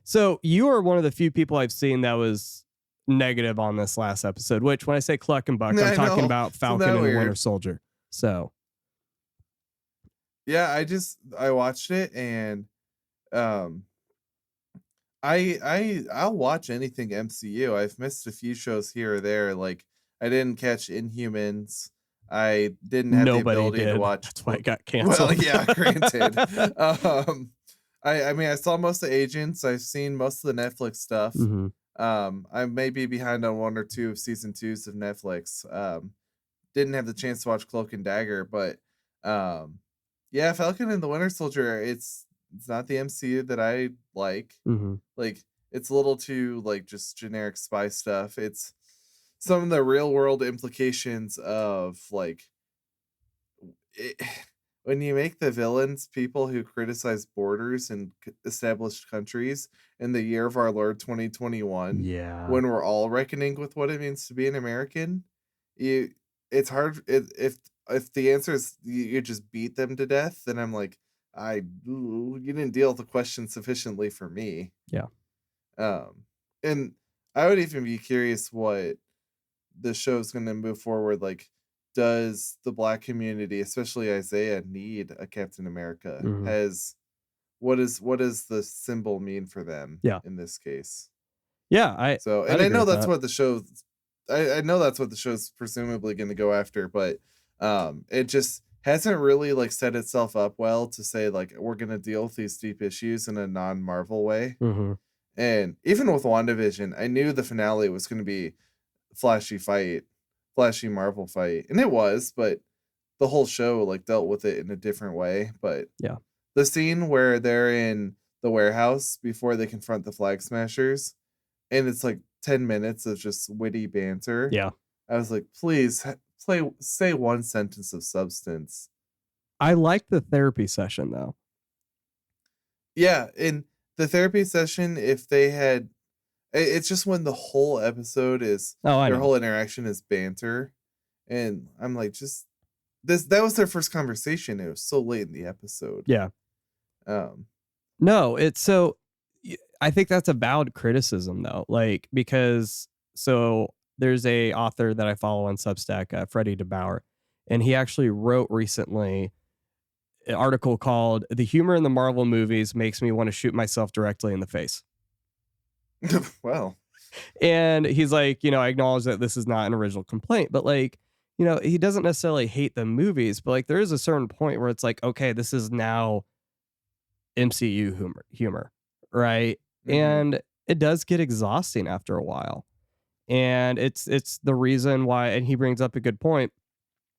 So you are one of the few people I've seen that was negative on this last episode, which when I say Cluck and Buck, I'm talking about Falcon and the Winter Soldier. So yeah, I watched it, and I'll watch anything MCU. I've missed a few shows here or there. Like I didn't catch Inhumans. I didn't have the ability to watch. That's why it got canceled. Well, yeah, granted. I mean, I saw most of Agents. I've seen most of the Netflix stuff. Mm-hmm. I may be behind on 1 or 2 of season 2s of Netflix. Didn't have the chance to watch Cloak and Dagger, but yeah, Falcon and the Winter Soldier. It's not the MCU that I like. Mm-hmm. Like it's a little too like just generic spy stuff. It's some of the real world implications of like when you make the villains people who criticize borders and established countries in the year of our Lord 2021, when we're all reckoning with what it means to be an American, it's hard. If the answer is you just beat them to death, then I'm like, you didn't deal with the question sufficiently for me. Yeah. And I would even be curious what the show's going to move forward. Like, does the Black community, especially Isaiah, need a Captain America? Mm-hmm. What does the symbol mean for them? Yeah. In this case. Yeah. I know that's what the show. I know that's what the show's presumably going to go after, but it just hasn't really like set itself up well to say like we're going to deal with these deep issues in a non-Marvel way. Mm-hmm. And even with WandaVision, I knew the finale was going to be flashy Marvel fight, and it was, but the whole show like dealt with it in a different way. But yeah, the scene where they're in the warehouse before they confront the Flag Smashers, and it's like 10 minutes of just witty banter. Yeah, I was like, please say one sentence of substance. I like the therapy session though. Yeah, in the therapy session, if they had, it's just when the whole episode is their whole interaction is banter, and I'm like, just that was their first conversation. It was so late in the episode. Yeah. No, it's so. I think that's a valid criticism though, like because so there's a author that I follow on Substack, Freddie DeBauer, and he actually wrote recently an article called "The Humor in the Marvel Movies Makes Me Want to Shoot Myself Directly in the Face." Wow. And he's like, I acknowledge that this is not an original complaint, but like, he doesn't necessarily hate the movies, but like there is a certain point where it's like, okay, this is now MCU humor, right? Mm-hmm. And it does get exhausting after a while. And it's the reason why, and he brings up a good point,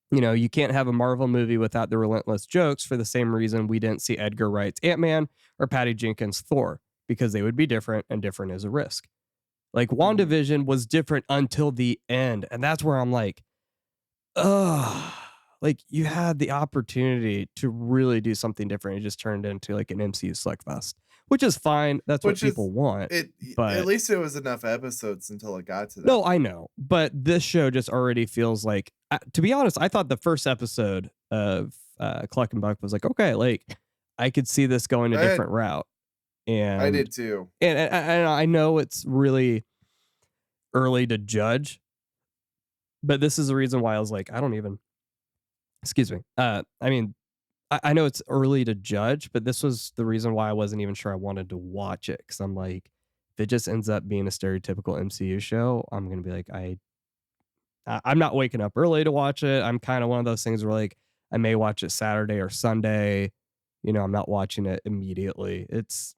you can't have a Marvel movie without the relentless jokes for the same reason we didn't see Edgar Wright's Ant-Man or Patty Jenkins' Thor, because they would be different, and different is a risk. Like WandaVision was different until the end. And that's where I'm like, ugh, like you had the opportunity to really do something different. It just turned into like an MCU slugfest, which is fine. That's what Which is people want. it. At But least it was enough episodes until it got to that. no, I know. But this show just already feels like, to be honest, I thought the first episode of Cluck and Buck was like, okay, like I could see this going a different route. And I did too. And I know it's really early to judge, but this is the reason why I was like, I don't even, excuse me. I mean, I know it's early to judge, but this was the reason why I wasn't even sure I wanted to watch it. Cause I'm like, if it just ends up being a stereotypical MCU show, I'm going to be like, I'm not waking up early to watch it. I'm kind of one of those things where like, I may watch it Saturday or Sunday. You know, I'm not watching it immediately. It's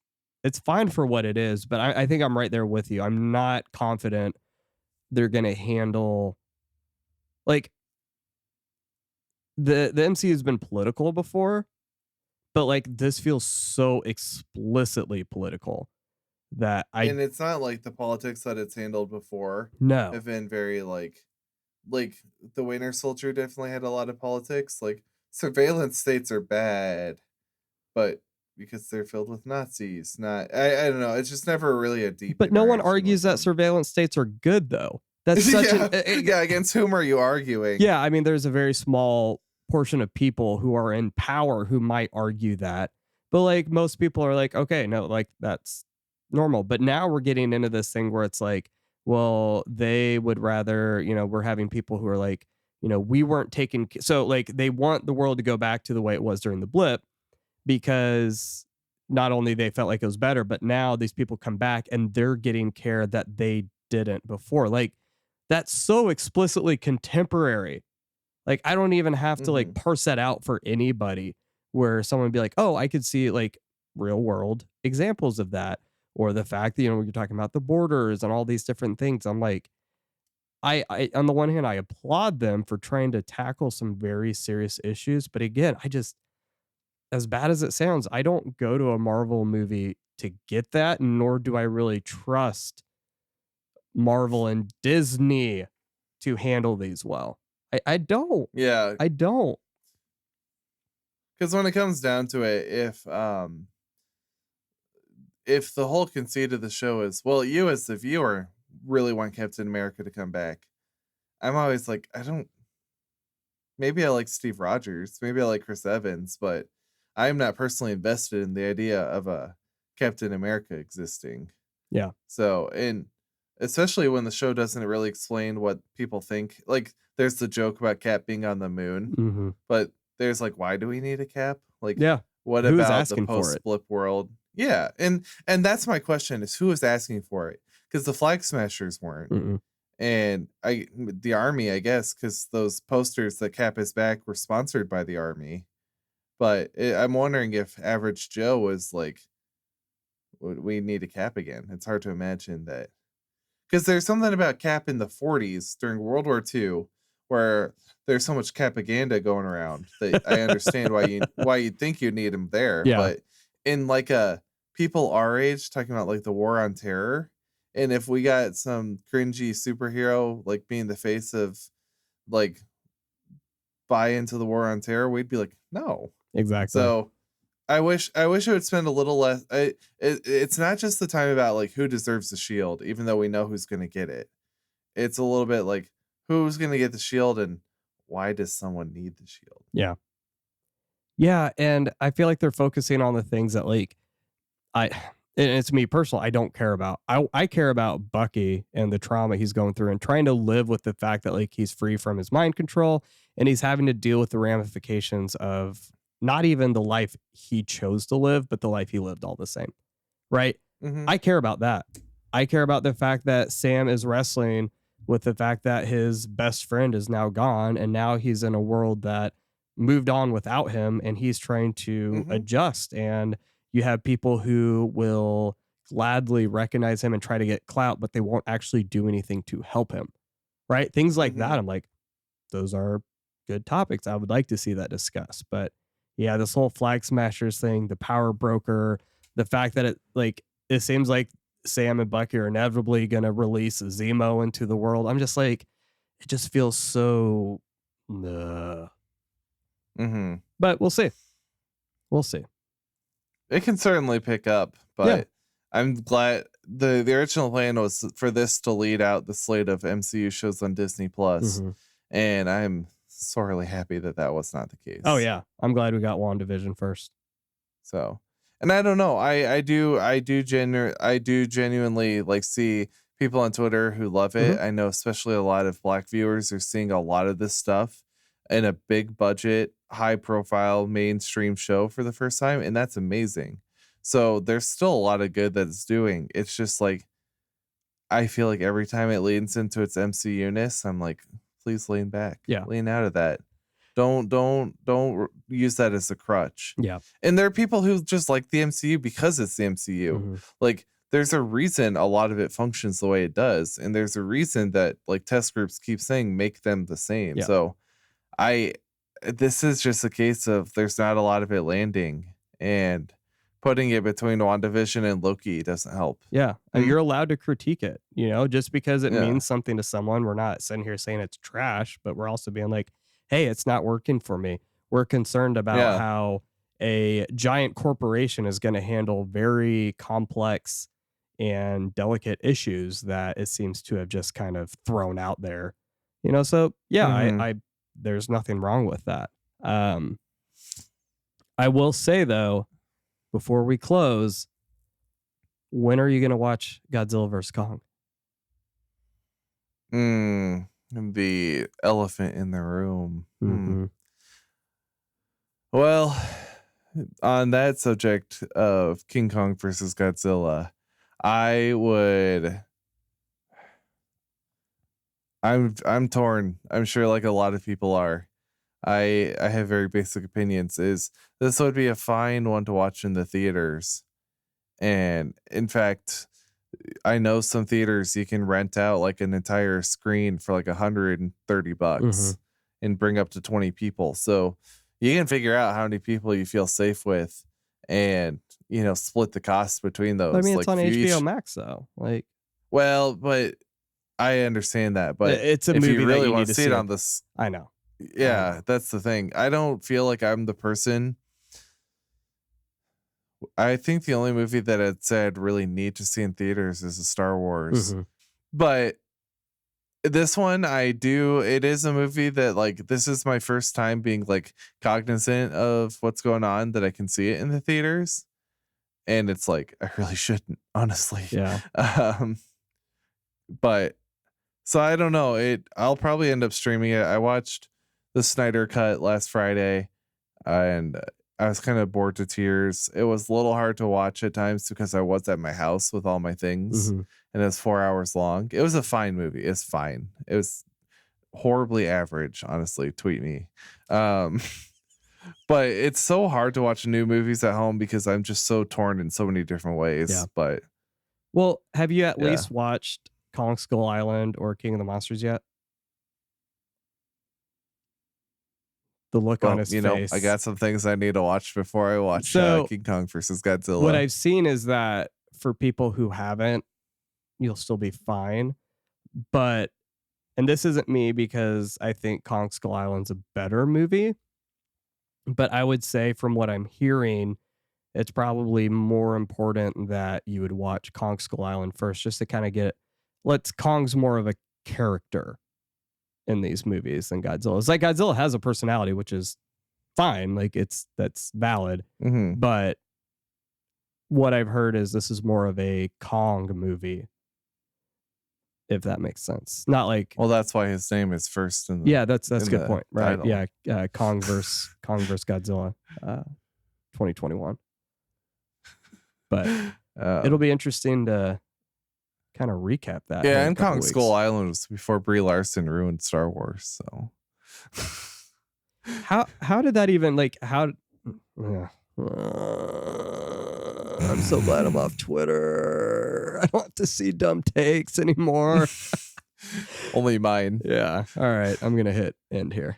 fine for what it is, but I think I'm right there with you. I'm not confident they're going to handle, like, the MCU has been political before, but like this feels so explicitly political that and it's not like the politics that it's handled before no. have been very like the Winter Soldier definitely had a lot of politics. Like surveillance states are bad, but because they're filled with Nazis. Not I don't know. It's just never really a deep. But no one interaction argues with that them. surveillance states are good though. That's such yeah, against whom are you arguing? Yeah, I mean, there's a very small portion of people who are in power who might argue that. But like most people are like, okay, no, like that's normal. But now we're getting into this thing where it's like, well, they would rather, you know, we're having people who are like, you know, we weren't taking, so like they want the world to go back to the way it was during the blip because not only they felt like it was better, but now these people come back and they're getting care that they didn't before. Like that's so explicitly contemporary. Like I don't even have to like parse that out for anybody where someone would be like, oh, I could see like real world examples of that. Or the fact that, you know, you're talking about the borders and all these different things. I'm like, I on the one hand, I applaud them for trying to tackle some very serious issues. But again, I just, as bad as it sounds, I don't go to a Marvel movie to get that, nor do I really trust Marvel and Disney to handle these well. I don't. Yeah. I don't. Because when it comes down to it, if the whole conceit of the show is, well, you as the viewer really want Captain America to come back, I'm always like, maybe I like Steve Rogers, maybe I like Chris Evans, but I'm not personally invested in the idea of a Captain America existing. Yeah. So, and especially when the show doesn't really explain what people think. Like, there's the joke about Cap being on the moon, but there's like, why do we need a Cap? Like, yeah, what who about the post-blip world? Yeah, and that's my question: is who is asking for it? Because the Flag Smashers weren't, and the Army, I guess, because those posters that Cap is back were sponsored by the Army. But I'm wondering if Average Joe was like, we need a Cap again. It's hard to imagine that. Because there's something about Cap in the 40s during World War II where there's so much propaganda going around that I understand why you'd think you'd need him there. Yeah. But in like a people our age talking about like the war on terror, and if we got some cringy superhero like being the face of like buy into the war on terror, we'd be like, no. Exactly. So I wish it would spend a little less. It's not just the time about like who deserves the shield, even though we know who's going to get it. It's a little bit like who's going to get the shield and why does someone need the shield? Yeah. Yeah. And I feel like they're focusing on the things that like, and it's me personally, I don't care about. I care about Bucky and the trauma he's going through and trying to live with the fact that like he's free from his mind control and he's having to deal with the ramifications of not even the life he chose to live, but the life he lived all the same. Right. I care about that. I care about the fact that Sam is wrestling with the fact that his best friend is now gone. And now he's in a world that moved on without him and he's trying to adjust. And you have people who will gladly recognize him and try to get clout, but they won't actually do anything to help him. Right. Things like that. I'm like, those are good topics. I would like to see that discussed. But yeah, this whole Flag Smashers thing, the power broker, the fact that it seems like Sam and Bucky are inevitably going to release Zemo into the world. I'm just like, it just feels so, Mm-hmm. But we'll see. We'll see. It can certainly pick up, but I'm glad the original plan was for this to lead out the slate of MCU shows on Disney Plus, and I'm sorely happy that was not the case. Oh yeah, I'm glad we got WandaVision first. So, and I don't know, I do genuinely like see people on Twitter who love it. I know especially a lot of Black viewers are seeing a lot of this stuff in a big budget, high profile mainstream show for the first time, and that's amazing. So there's still a lot of good that it's doing. It's just like I feel like every time it leans into its MCU-ness, I'm like, please lean back. Yeah. Lean out of that. Don't use that as a crutch. Yeah. And there are people who just like the MCU because it's the MCU. Like there's a reason a lot of it functions the way it does, and there's a reason that like test groups keep saying make them the same. Yeah. So this is just a case of there's not a lot of it landing, and putting it between WandaVision and Loki doesn't help. Yeah. You're allowed to critique it, just because it means something to someone. We're not sitting here saying it's trash, but we're also being like, hey, it's not working for me. We're concerned about how a giant corporation is going to handle very complex and delicate issues that it seems to have just kind of thrown out there. So I there's nothing wrong with that. I will say though, before we close, when are you going to watch Godzilla vs. Kong? The elephant in the room. Well, on that subject of King Kong versus Godzilla, I'm torn. I'm sure like a lot of people are. I have very basic opinions. This would be a fine one to watch in the theaters. And in fact, I know some theaters you can rent out like an entire screen for like $130 and bring up to 20 people. So you can figure out how many people you feel safe with and, split the cost between those. I mean, it's like on HBO Max though. Like, well, but I understand that, but it's a if movie you really that you want need to see it on this, I know. Yeah, that's the thing. I don't feel like I'm the person. I think the only movie that I'd say I'd really need to see in theaters is a Star Wars. But this one, I do. It is a movie that like this is my first time being like cognizant of what's going on, that I can see it in the theaters. And it's like I really shouldn't, honestly. Yeah. But so I don't know. I'll probably end up streaming it. I watched the Snyder Cut last Friday, and I was kind of bored to tears. It was a little hard to watch at times because I was at my house with all my things, and it's 4 hours long. It was a fine movie. It's fine. It was horribly average, honestly. Tweet me. But it's so hard to watch new movies at home because I'm just so torn in so many different ways. Yeah. But well, have you at least watched Kong Skull Island or King of the Monsters yet? The look on his face. I got some things I need to watch before I watch King Kong versus Godzilla. What I've seen is that for people who haven't, you'll still be fine. But, and this isn't me because I think Kong Skull Island's a better movie. But I would say from what I'm hearing, it's probably more important that you would watch Kong Skull Island first, just to kind of Kong's more of a character in these movies than Godzilla. It's like Godzilla has a personality, which is fine. Like that's valid. But what I've heard is this is more of a Kong movie, if that makes sense. Not like, well, that's why his name is first in the, that's a good point, right? Title. Yeah, Kong versus Godzilla, 2021. But it'll be interesting to kind of recap that. Yeah, and Kong Skull Island was before Brie Larson ruined Star Wars. So how did that even I'm so glad I'm off Twitter. I don't have to see dumb takes anymore. Only mine. Yeah. All right. I'm gonna hit end here.